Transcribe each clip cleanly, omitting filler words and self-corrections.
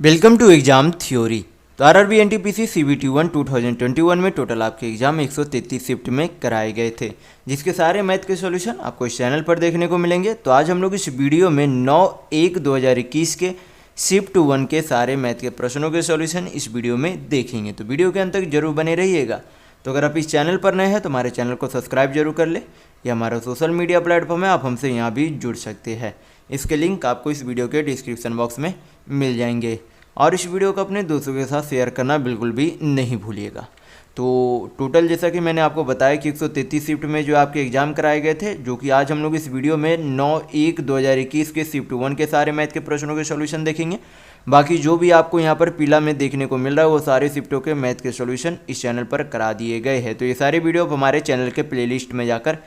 Welcome to exam theory. तो RRB NTPC CBT 1 2021 में total आपके एग्जाम 133 शिफ्ट में कराए गए थे, जिसके सारे मैथ के सॉल्यूशन आपको इस चैनल पर देखने को मिलेंगे। तो आज हम लोग इस वीडियो में 9/1/2021 के शिफ्ट 1 के सारे मैथ के प्रश्नों के सॉल्यूशन इस वीडियो में देखेंगे। तो वीडियो के अंत तक जरूर बने रहिएगा। तो अगर आप इस चैनल पर नए हैं तो हमारे चैनल को सब्सक्राइब जरूर कर ले। ये हमारा सोशल मीडिया प्लेटफॉर्म है, आप हमसे यहाँ भी जुड़ सकते हैं। इसके लिंक आपको इस वीडियो के डिस्क्रिप्शन बॉक्स में मिल जाएंगे। और इस वीडियो को अपने दोस्तों के साथ शेयर करना बिल्कुल भी नहीं भूलिएगा। तो टोटल जैसा कि मैंने आपको बताया कि 133 शिफ्ट में जो आपके एग्जाम कराए गए थे, जो कि आज हम लोग इस वीडियो में 9/1/2021 के शिफ्ट 1 के सारे मैथ के प्रश्नों के सॉल्यूशन देखेंगे। बाकी जो भी आपको यहाँ पर पीला में देखने को मिल रहा है वो सारे शिफ्टों के मैथ के सॉल्यूशन इस चैनल पर करा दिए गए हैं। तो ये सारे वीडियो आप हमारे चैनल के प्लेलिस्ट में जाकर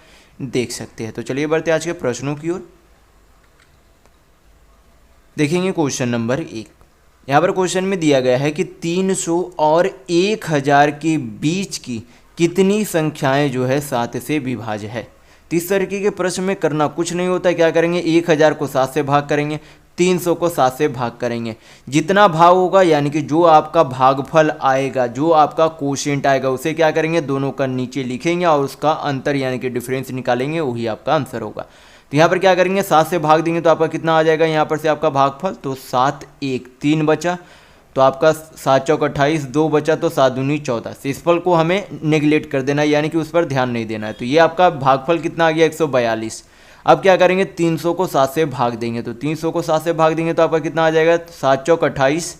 देख सकते हैं। तो चलिए बढ़ते आज के प्रश्नों की ओर। देखेंगे क्वेश्चन नंबर 1। यहाँ पर क्वेश्चन में दिया गया है कि 300 और 1000 के बीच की कितनी संख्याएं जो है 7 से विभाज्य है। तो इस तरीके के प्रश्न में करना कुछ नहीं होता है। क्या करेंगे, 1000 को 7 से भाग करेंगे, 300 को 7 से भाग करेंगे। जितना भाग होगा यानी कि जो आपका भागफल आएगा, जो आपका कोशेंट आएगा, उसे क्या करेंगे, दोनों का नीचे लिखेंगे और उसका अंतर यानी कि डिफरेंस निकालेंगे, वही आपका आंसर होगा। तो यहाँ पर क्या करेंगे, 7 से भाग देंगे तो आपका कितना आ जाएगा, यहाँ पर से आपका भागफल, तो 7 1 3 बचा, तो आपका 7 चौक 28, 2 बचा, तो 7 दूनी 14। शेषफल को हमें नेग्लेक्ट कर देना है, यानी कि उस पर ध्यान नहीं देना है। तो ये आपका भागफल कितना आ गया, 142। अब क्या करेंगे, 300 को 7 से भाग देंगे, तो 300 को 7 से भाग देंगे तो आपका कितना आ जाएगा, 7 चौक 28,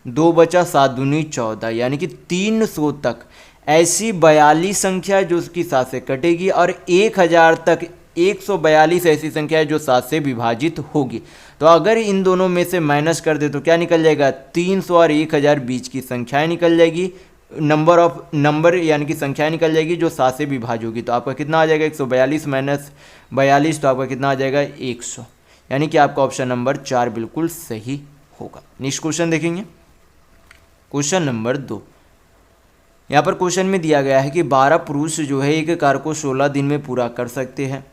2 बचा, 7 दूनी 14, यानी कि 300 तक ऐसी 42 संख्या है जो उसकी 7 से कटेगी, और 1000 तक 142 ऐसी संख्या है जो 7 से विभाजित होगी। तो अगर इन दोनों में से माइनस कर दे तो क्या निकल जाएगा, 300 और 1000 बीच की संख्याएं निकल जाएगी, नंबर यानी कि संख्याएं निकल जाएगी जो 7 से विभाज्य होगी। तो आपका कितना आ जाएगा, 142 माइनस 42, तो आपका कितना आ जाएगा, 100, यानी कि आपका ऑप्शन नंबर 4 बिल्कुल सही होगा। नेक्स्ट क्वेश्चन देखेंगे, क्वेश्चन नंबर 2। यहाँ पर क्वेश्चन में दिया गया है कि 12 पुरुष जो है एक कार्य को 16 दिन में पूरा कर सकते हैं।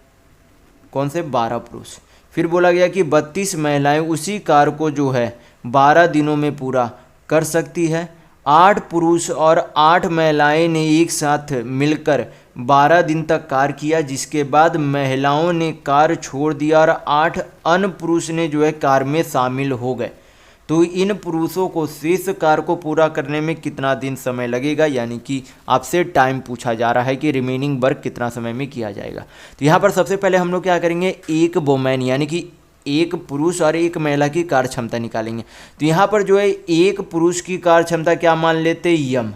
कौन से, 12 पुरुष। फिर बोला गया कि 32 महिलाएं उसी कार्य को जो है 12 दिनों में पूरा कर सकती है। 8 पुरुष और 8 महिलाएं ने एक साथ मिलकर 12 दिन तक कार्य किया, जिसके बाद महिलाओं ने कार्य छोड़ दिया और 8 अन्य पुरुष ने जो है कार्य में शामिल हो गए। तो इन पुरुषों को शेष कार्य को पूरा करने में कितना दिन समय लगेगा, यानी कि आपसे टाइम पूछा जा रहा है कि रिमेनिंग वर्क कितना समय में किया जाएगा। तो यहाँ पर सबसे पहले हम लोग क्या करेंगे, एक वोमेन यानी कि एक पुरुष और एक महिला की कार्य क्षमता निकालेंगे। तो यहाँ पर जो है एक पुरुष की कार्य क्षमता क्या मान लेते हैं, यम,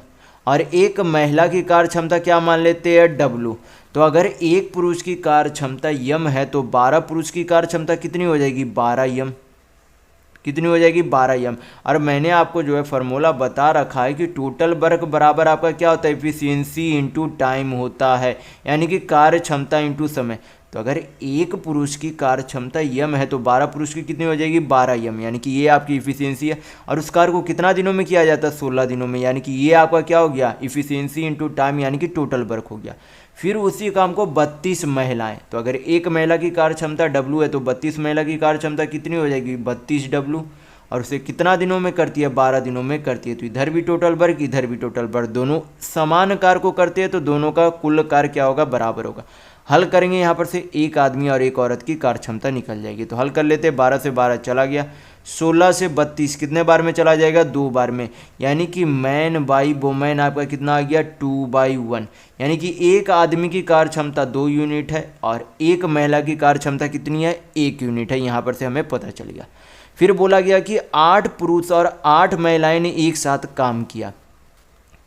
और एक महिला की कार्य क्षमता क्या मान लेते हैं, डब्लू। तो अगर एक पुरुष की कार्य क्षमता यम है तो 12 पुरुष की कार्य क्षमता कितनी हो जाएगी, 12 यम। कितनी हो जाएगी, 12 यम। और मैंने आपको जो है फार्मूला बता रखा है कि टोटल वर्क बराबर आपका क्या होता है, एफिशिएंसी इंटू टाइम होता है, यानी कि कार्य क्षमता इंटू समय। तो अगर एक पुरुष की कार्य क्षमता यम है तो 12 पुरुष की कितनी हो जाएगी, 12 यम, यानी कि ये आपकी इफिशियंसी है। और उस कार्य को कितना दिनों में किया जाता है, 16 दिनों में, यानी कि ये आपका क्या हो गया, इफिशियंसी इंटू टाइम, यानी कि टोटल वर्क हो गया। फिर उसी काम को 32 महिलाएं, तो अगर एक महिला की कार्य क्षमता डब्लू है तो 32 महिला की कार्य क्षमता कितनी हो जाएगी, 32 डब्लू, और उसे कितना दिनों में करती है, 12 दिनों में करती है। तो इधर भी टोटल वर्क, इधर भी टोटल वर्क, दोनों समान कार्य को करते हैं तो दोनों का कुल कार्य क्या होगा, बराबर होगा। हल करेंगे, यहाँ पर से एक आदमी और एक औरत की कार्य क्षमता निकल जाएगी। तो हल कर लेते हैं, 12 से 12 चला गया, 16 से 32 कितने बार में चला जाएगा, 2 बार में, यानी कि मैन बाई वोमेन आपका कितना आ गया, 2/1, यानी कि एक आदमी की कार्य क्षमता 2 यूनिट है और एक महिला की कार्य क्षमता कितनी है, 1 यूनिट है। यहाँ पर से हमें पता चल गया। फिर बोला गया कि 8 पुरुष और 8 महिलाएं ने एक साथ काम किया,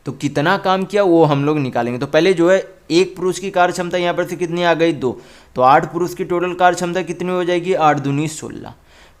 तो कितना काम किया वो हम लोग निकालेंगे। तो पहले जो है एक पुरुष की कार्य क्षमता यहाँ पर से कितनी आ गई, 2, तो 8 पुरुष की टोटल कार्य क्षमता कितनी हो जाएगी, 8 दूनी 16।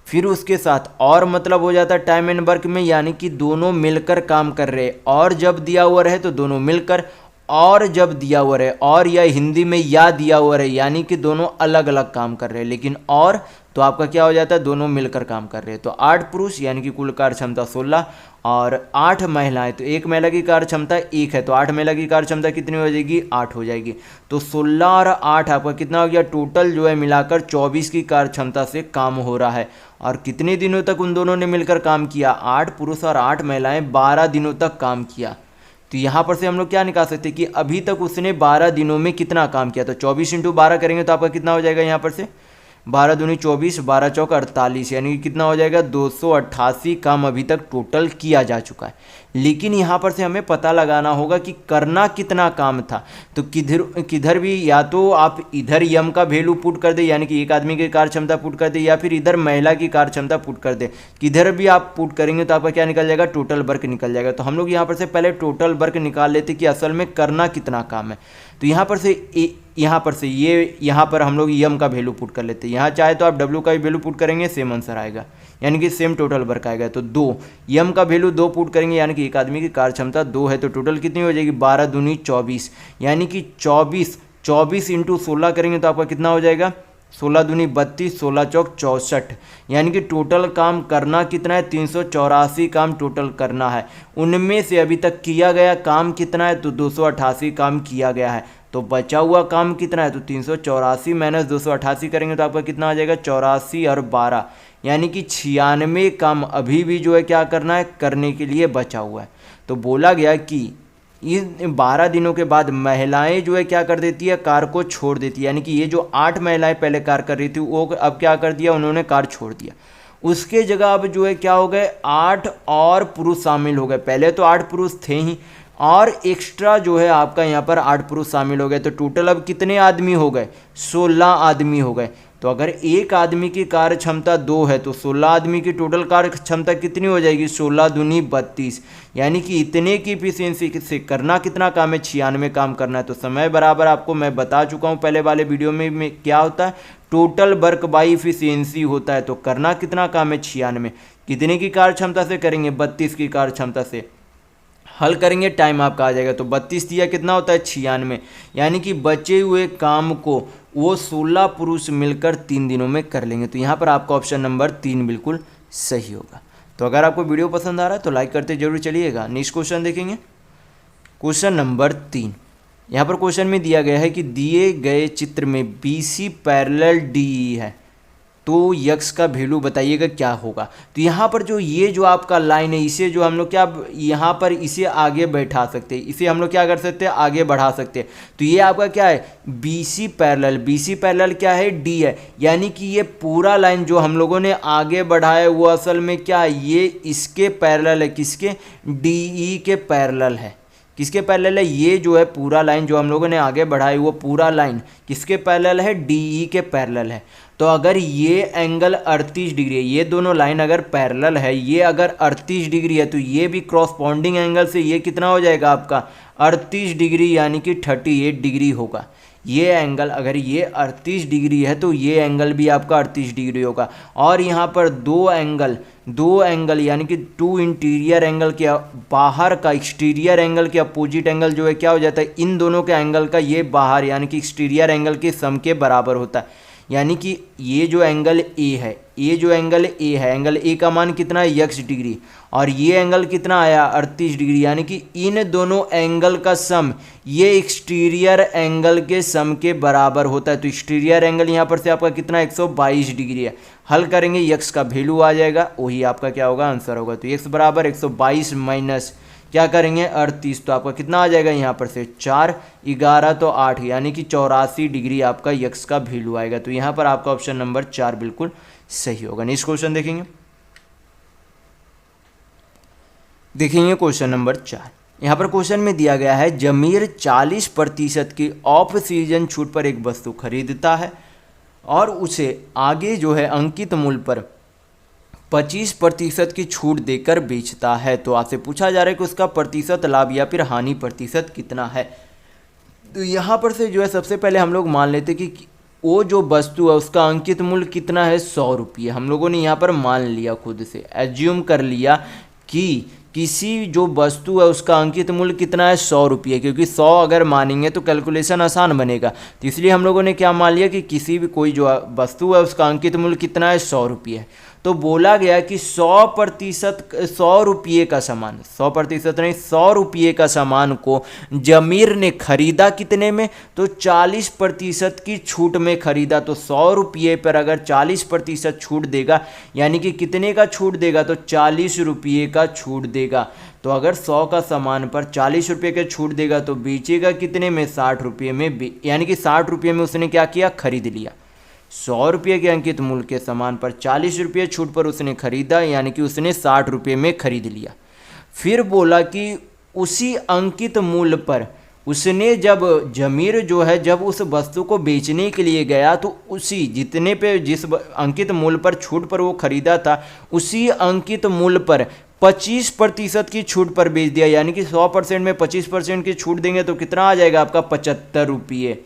फिर उसके साथ और मतलब हो जाता है टाइम एंड वर्क में, यानी कि दोनों मिलकर काम कर रहे हैं, और जब दिया हुआ रहे तो दोनों मिलकर, और जब दिया हुआ रहे, और या हिंदी में या दिया हुआ रहे, यानी कि दोनों अलग अलग काम कर रहे हैं, लेकिन और तो आपका क्या हो जाता है, दोनों मिलकर काम कर रहे हैं। तो 8 पुरुष यानी कि कुल कार्य क्षमता 16 और 8 महिलाएं, तो एक महिला की कार्य क्षमता 1 है, तो 8 महिला की कार्य क्षमता कितनी हो जाएगी, 8 हो जाएगी। तो 16 और 8 आपका कितना हो गया, टोटल जो है मिलाकर 24 की कार्य क्षमता से काम हो रहा है। और कितने दिनों तक उन दोनों ने मिलकर काम किया, 8 पुरुष और 8 महिलाएं 12 दिनों तक काम किया। तो यहाँ पर से हम लोग क्या निकाल सकते हैं कि अभी तक उसने 12 दिनों में कितना काम किया। तो 24 × 12 करेंगे तो आपका कितना हो जाएगा, यहाँ पर से 12 दूनी 24, 12 चौक 48, यानी कि कितना हो जाएगा, 288 काम अभी तक टोटल किया जा चुका है। लेकिन यहाँ पर से हमें पता लगाना होगा कि करना कितना काम था। तो किधर भी या तो आप इधर यम का वैल्यू पुट कर दे, यानी कि एक आदमी की कार्य क्षमता पुट कर दे, या फिर इधर महिला की कार्य क्षमता पुट कर दे। किधर भी आप पुट करेंगे तो आपका क्या निकल जाएगा, टोटल वर्क निकल जाएगा। तो हम लोग यहाँ पर से पहले टोटल वर्क निकाल लेते कि असल में करना कितना काम है। तो यहाँ पर से यहाँ पर हम लोग यम का वैल्यू पुट कर लेते हैं। यहाँ चाहे तो आप डब्ल्यू का भी वैल्यू पुट करेंगे, सेम आंसर आएगा, यानी कि सेम टोटल वर्क आएगा। तो 2 यम का वैल्यू 2 पुट करेंगे, यानी कि एक आदमी की कार्य क्षमता 2 है, तो टोटल कितनी हो जाएगी, 12 दूनी 24, यानी कि 24 × 16 करेंगे तो आपका कितना हो जाएगा, 16 दूनी 32, 16 चौक 64, यानी कि टोटल काम करना कितना है, 384 काम टोटल करना है। उनमें से अभी तक किया गया काम कितना है, तो 288 काम किया गया है। तो बचा हुआ काम कितना है, तो 384 माइनस 288 करेंगे तो आपका कितना आ जाएगा, 84 और 12, यानी कि 96 काम अभी भी जो है क्या करना है, करने के लिए बचा हुआ है। तो बोला गया कि इन 12 दिनों के बाद महिलाएं जो है क्या कर देती है, कार्य को छोड़ देती है, यानी कि ये जो 8 महिलाएं पहले कार्य कर रही थी वो अब क्या कर दिया, उन्होंने कार्य छोड़ दिया। उसके जगह अब जो है क्या हो गए, 8 और पुरुष शामिल हो गए। पहले तो 8 पुरुष थे ही, और एक्स्ट्रा जो है आपका यहाँ पर 8 पुरुष शामिल हो गए। तो टोटल अब कितने आदमी हो गए, 16 आदमी हो गए। तो अगर एक आदमी की कार्य क्षमता 2 है तो 16 आदमी की टोटल कार्य क्षमता कितनी हो जाएगी, 16 दूनी 32, यानी कि इतने की इफिशियंसी से करना कितना काम है, 96 काम करना है। तो समय बराबर आपको मैं बता चुका हूँ पहले वाले वीडियो में क्या होता है, टोटल वर्क बाई इफिशियंसी होता है। तो करना कितना काम है, 96, कितने की कार्य क्षमता से करेंगे, 32 की कार्य क्षमता से। हल करेंगे टाइम आपका आ जाएगा, तो 32 दिया कितना होता है, 96, यानी कि बचे हुए काम को वो 16 पुरुष मिलकर 3 दिनों में कर लेंगे। तो यहाँ पर आपका ऑप्शन नंबर 3 बिल्कुल सही होगा। तो अगर आपको वीडियो पसंद आ रहा है तो लाइक करते जरूर चलिएगा। नेक्स्ट क्वेश्चन देखेंगे, क्वेश्चन नंबर 3। यहाँ पर क्वेश्चन में दिया गया है कि दिए गए चित्र में BC पैरेलल DE है, तो यक्स का वैल्यू बताइएगा क्या होगा। तो यहाँ पर जो आपका लाइन है, इसे जो हम लोग क्या यहाँ पर इसे आगे बैठा सकते हैं, इसे हम लोग क्या कर सकते हैं, आगे बढ़ा सकते हैं। तो ये आपका क्या है, BC पैरेलल क्या है, D है, यानी कि ये पूरा लाइन जो हम लोगों ने आगे बढ़ाया वो असल में क्या है, ये इसके पैरेलल है, किसके, DE के पैरेलल है। किसके पैरेलल है, ये जो है पूरा लाइन जो हम लोगों ने आगे बढ़ाई वो पूरा लाइन किसके पैरेलल है, DE के पैरेलल है। तो अगर ये एंगल 38 डिग्री है, ये दोनों लाइन अगर पैरेलल है, ये अगर 38 डिग्री है, तो ये भी क्रॉसपॉन्डिंग एंगल से ये कितना हो जाएगा आपका 38 डिग्री, यानी कि 38 डिग्री होगा। ये एंगल अगर ये 38 डिग्री है तो ये एंगल भी आपका 38 डिग्री होगा। और यहाँ पर दो एंगल यानी कि 2 इंटीरियर एंगल के बाहर का एक्सटीरियर एंगल के अपोजिट एंगल जो है क्या हो जाता है, इन दोनों के एंगल का ये बाहर यानी कि एक्सटीरियर एंगल के सम के बराबर होता है। यानी कि ये जो एंगल ए है, एंगल ए का मान कितना है, x डिग्री, और ये एंगल कितना आया 38 डिग्री, यानी कि इन दोनों एंगल का सम ये एक्सटीरियर एंगल के सम के बराबर होता है। तो एक्सटीरियर एंगल यहाँ पर से आपका कितना 122 डिग्री है। हल करेंगे x का वैल्यू आ जाएगा, वही आपका क्या होगा, आंसर होगा। तो x बराबर 122 माइनस क्या करेंगे 38, तो आपका कितना आ जाएगा यहाँ पर से 4, 11 तो 8, यानी कि 84 डिग्री आपका यक्स का वैल्यू आएगा। तो यहाँ पर आपका ऑप्शन नंबर 4 बिल्कुल सही होगा। नेक्स्ट क्वेश्चन देखेंगे क्वेश्चन नंबर 4। यहाँ पर क्वेश्चन में दिया गया है जमीर 40% की ऑफ सीजन छूट पर एक वस्तु खरीदता है और उसे आगे जो है अंकित मूल्य पर 25% की छूट देकर बेचता है। तो आपसे पूछा जा रहा है कि उसका प्रतिशत लाभ या फिर हानि प्रतिशत कितना है। तो यहाँ पर से जो है सबसे पहले हम लोग मान लेते कि वो जो वस्तु है उसका अंकित मूल्य कितना है, 100 रुपये। हम लोगों ने यहाँ पर मान लिया, खुद से एज्यूम कर लिया कि किसी जो वस्तु है उसका अंकित मूल्य कितना है 100 रुपये, क्योंकि 100 अगर मानेंगे तो कैलकुलेशन आसान बनेगा। तो इसलिए हम लोगों ने क्या मान लिया कि किसी भी कोई जो वस्तु है उसका अंकित मूल्य कितना है 100 रुपये। तो बोला गया कि 100% 100 रुपये का सामान, 100% नहीं 100 रुपये का सामान को जमीर ने खरीदा कितने में, तो 40% की छूट में खरीदा। तो 100 रुपये पर अगर 40% छूट देगा यानी कि कितने का छूट देगा, तो 40 रुपये का छूट देगा। तो अगर 100 का सामान पर 40 रुपये का छूट देगा तो बेचेगा कितने में, 60 रुपये में, यानी कि 60 रुपये में उसने क्या किया, खरीद लिया। 100 रुपये के अंकित मूल्य के सामान पर 40 रुपये छूट पर उसने खरीदा, यानी कि उसने 60 रुपये में खरीद लिया। फिर बोला कि उसी अंकित मूल्य पर उसने जब जमीर जो है जब उस वस्तु को बेचने के लिए गया तो उसी जितने पे जिस अंकित मूल्य पर छूट पर वो खरीदा था उसी अंकित मूल्य पर 25% की छूट पर बेच दिया, यानी कि 100% में 25% की छूट देंगे तो कितना आ जाएगा आपका 75 रुपये।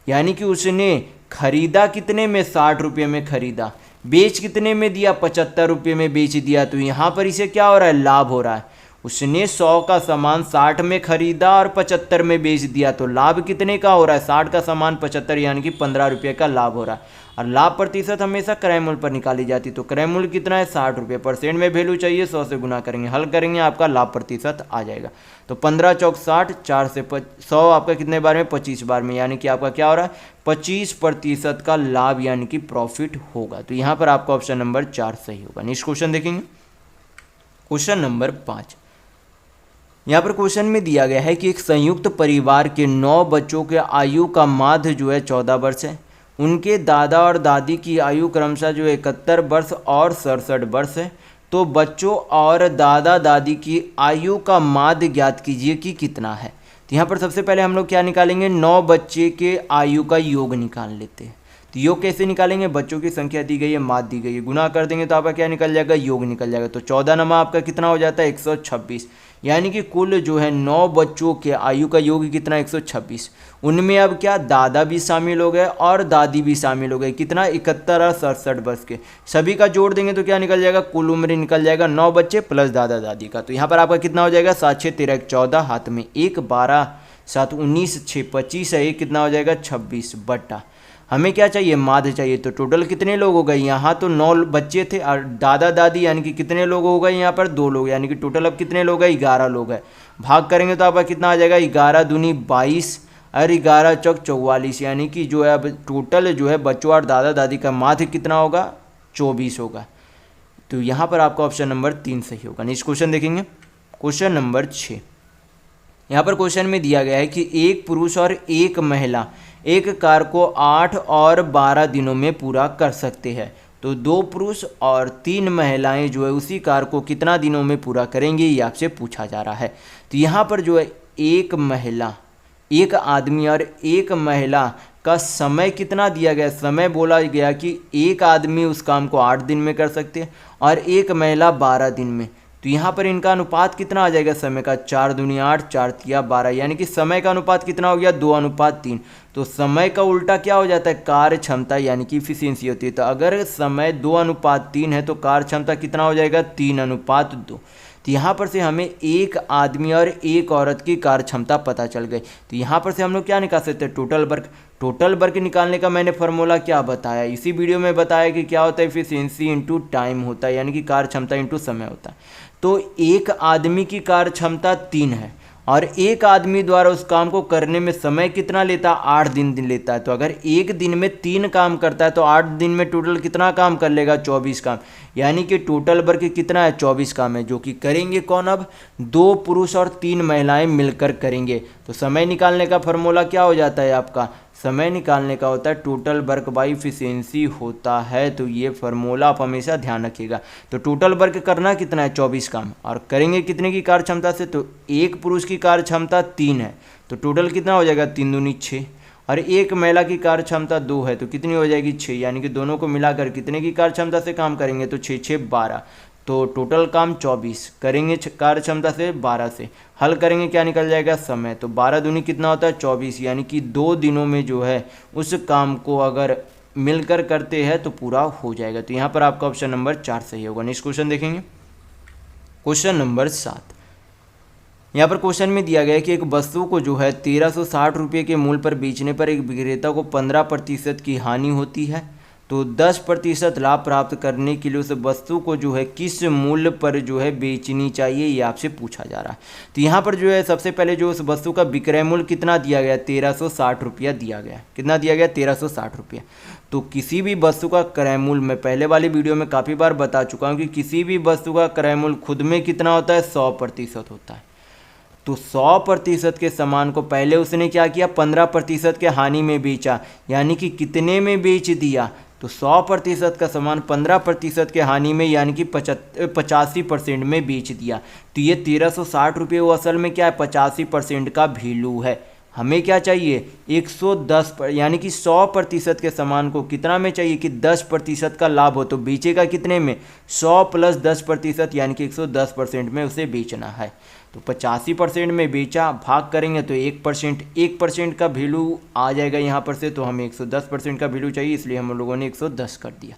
यानी कि उसने खरीदा कितने में, 60 रुपये में खरीदा, बेच कितने में दिया, 75 रुपये में बेच दिया। तो यहाँ पर इसे क्या हो रहा है, लाभ हो रहा है। उसने 100 का सामान 60 में खरीदा और 75 में बेच दिया, तो लाभ कितने का हो रहा है, 60 का सामान 75, यानी कि 15 रुपये का लाभ हो रहा है। और लाभ प्रतिशत हमेशा क्रय मूल्य पर निकाली जाती, तो क्रय मूल्य कितना है 60 रुपये, परसेंट में वैल्यू चाहिए 100 से गुना करेंगे, हल करेंगे आपका लाभ प्रतिशत आ जाएगा। तो 15 चौक 60, 4 से 100 आपका कितने बार में, 25 बार में, यानी कि आपका क्या हो रहा है 25% का लाभ यानी कि प्रॉफिट होगा। तो यहाँ पर आपका ऑप्शन नंबर 4 सही होगा। नेक्स्ट क्वेश्चन देखेंगे, क्वेश्चन नंबर 5। यहाँ पर क्वेश्चन में दिया गया है कि एक संयुक्त परिवार के 9 बच्चों के आयु का माध्य जो है 14 वर्ष है। उनके दादा और दादी की आयु क्रमशः जो 71 वर्ष और 67 वर्ष है। तो बच्चों और दादा दादी की आयु का माध्य ज्ञात कीजिए कि कितना है। तो यहाँ पर सबसे पहले हम लोग क्या निकालेंगे, 9 बच्चे के आयु का योग निकाल लेते हैं। तो योग कैसे निकालेंगे, बच्चों की संख्या दी गई है, माध्य दी गई है, गुना कर देंगे तो आपका क्या निकल जाएगा, योग निकल जाएगा। तो 14 नमा आपका कितना हो जाता है 126, यानी कि कुल जो है 9 बच्चों के आयु का योग कितना 126। उनमें अब क्या दादा भी शामिल हो गए और दादी भी शामिल हो गए, कितना 71 और 67 वर्ष के, सभी का जोड़ देंगे तो क्या निकल जाएगा, कुल उम्र निकल जाएगा 9 बच्चे प्लस दादा दादी का। तो यहाँ पर आपका कितना हो जाएगा 7 6 13 14, हाथ में 1 12 7 19 6 25 है, 1 कितना हो जाएगा 26 बट्टा हमें क्या चाहिए, माध्य चाहिए। तो टोटल कितने लोग हो गए, यहाँ तो 9 बच्चे थे और दादा दादी यानी कि कितने लोग हो गए, यहाँ पर 2 लोग, यानी कि टोटल अब कितने लोग हैं 11 लोग हैं। भाग करेंगे तो आपका कितना आ जाएगा 11 दूनी 22 और 11 चौक 44, यानी कि जो है अब टोटल जो है बच्चों और दादा दादी का माध्य कितना होगा 24 होगा। तो यहाँ पर आपका ऑप्शन नंबर 3 सही होगा। नेक्स्ट क्वेश्चन देखेंगे, क्वेश्चन नंबर 6। यहाँ पर क्वेश्चन में दिया गया है कि एक पुरुष और एक महिला एक कार्य को 8 और 12 दिनों में पूरा कर सकते हैं। तो 2 पुरुष और 3 महिलाएं जो है उसी कार्य को कितना दिनों में पूरा करेंगे, ये आपसे पूछा जा रहा है। तो यहाँ पर जो है एक महिला, एक आदमी और एक महिला का समय कितना दिया गया, समय बोला गया कि एक आदमी उस काम को 8 दिन में कर सकते हैं और एक महिला 12 दिन में। तो यहाँ पर इनका अनुपात कितना आ जाएगा समय का, 4 दूनी 8 4 तिया 12, यानी कि समय का अनुपात कितना हो गया 2:3। तो समय का उल्टा क्या हो जाता है, कार्य क्षमता यानी कि इफिशियंसी होती है। तो अगर समय 2:3 है तो कार्य क्षमता कितना हो जाएगा 3:2। तो यहाँ पर से हमें एक आदमी और एक औरत की कार्य क्षमता पता चल गई। तो यहाँ पर से हम लोग क्या निकाल सकते हैं, टोटल वर्क। टोटल वर्क निकालने का मैंने फार्मूला क्या बताया, इसी वीडियो में बताया कि क्या होता है, इफिशियंसी इंटू टाइम होता है, यानी कि कार्य क्षमता इंटू समय होता है। तो एक आदमी की कार्य क्षमता 3 है और एक आदमी द्वारा उस काम को करने में समय कितना लेता है, 8 दिन लेता है। तो अगर एक दिन में 3 काम करता है तो 8 दिन में टोटल कितना काम कर लेगा, 24 काम, यानी कि टोटल वर्क कितना है 24 काम है, जो कि करेंगे कौन, अब 2 पुरुष और 3 महिलाएं मिलकर करेंगे। तो समय निकालने का फार्मूला क्या हो जाता है आपका, समय निकालने का होता है टोटल वर्क बाई इफिशियंसी होता है। तो ये फार्मूला आप हमेशा ध्यान रखिएगा। तो टोटल वर्क करना कितना है 24 काम और करेंगे कितने की कार्य क्षमता से, तो एक पुरुष की कार्य क्षमता 3 है तो टोटल कितना हो जाएगा 3 दूनी 6 और एक महिला की कार्य क्षमता 2 है तो कितनी हो जाएगी 6, यानी कि दोनों को मिलाकर कितने की कार्य क्षमता से काम करेंगे, तो 6 6 12, तो टोटल काम 24 करेंगे कार्य क्षमता से 12 से, हल करेंगे क्या निकल जाएगा समय। तो 12 दूनी कितना होता है 24, यानी कि 2 दिनों में जो है उस काम को अगर मिलकर करते हैं तो पूरा हो जाएगा। तो यहाँ पर आपका ऑप्शन नंबर 4 सही होगा। नेक्स्ट क्वेश्चन देखेंगे, क्वेश्चन नंबर 7, यहाँ पर क्वेश्चन में दिया गया है कि एक वस्तु को जो है 1360 रुपये के मूल्य पर बेचने पर एक विक्रेता को 15% की हानि होती है, तो 10% लाभ प्राप्त करने के लिए उस वस्तु को जो है किस मूल्य पर जो है बेचनी चाहिए, ये आपसे पूछा जा रहा है। तो यहाँ पर जो है सबसे पहले जो उस वस्तु का विक्रय मूल्य कितना दिया गया, 1360 रुपया दिया गया। कितना दिया गया, 1360 रुपया। तो किसी भी वस्तु का क्रय मूल्य, मैं पहले वाली वीडियो में काफ़ी बार बता चुका हूँ कि किसी भी वस्तु का क्रय मूल्य खुद में कितना होता है, 100% होता है। तो 100% के सामान को पहले उसने क्या किया, 15% के हानि में बेचा, यानी कि कितने में बेच दिया, तो 100% का सामान 15% के हानि में यानी कि 85% में बेच दिया। तो ये 1360 रुपये वो असल में क्या है, 85% का वैल्यू है। हमें क्या चाहिए, 110 यानी कि 100% के सामान को कितना में चाहिए कि 10% का लाभ हो, तो बेचेगा कितने में, 100 + 10% यानी कि 110% में उसे बेचना है। तो 85% में बेचा, भाग करेंगे तो 1% का वैल्यू आ जाएगा यहाँ पर से, तो हमें 110% का वैल्यू चाहिए, इसलिए हम लोगों ने 110 कर दिया।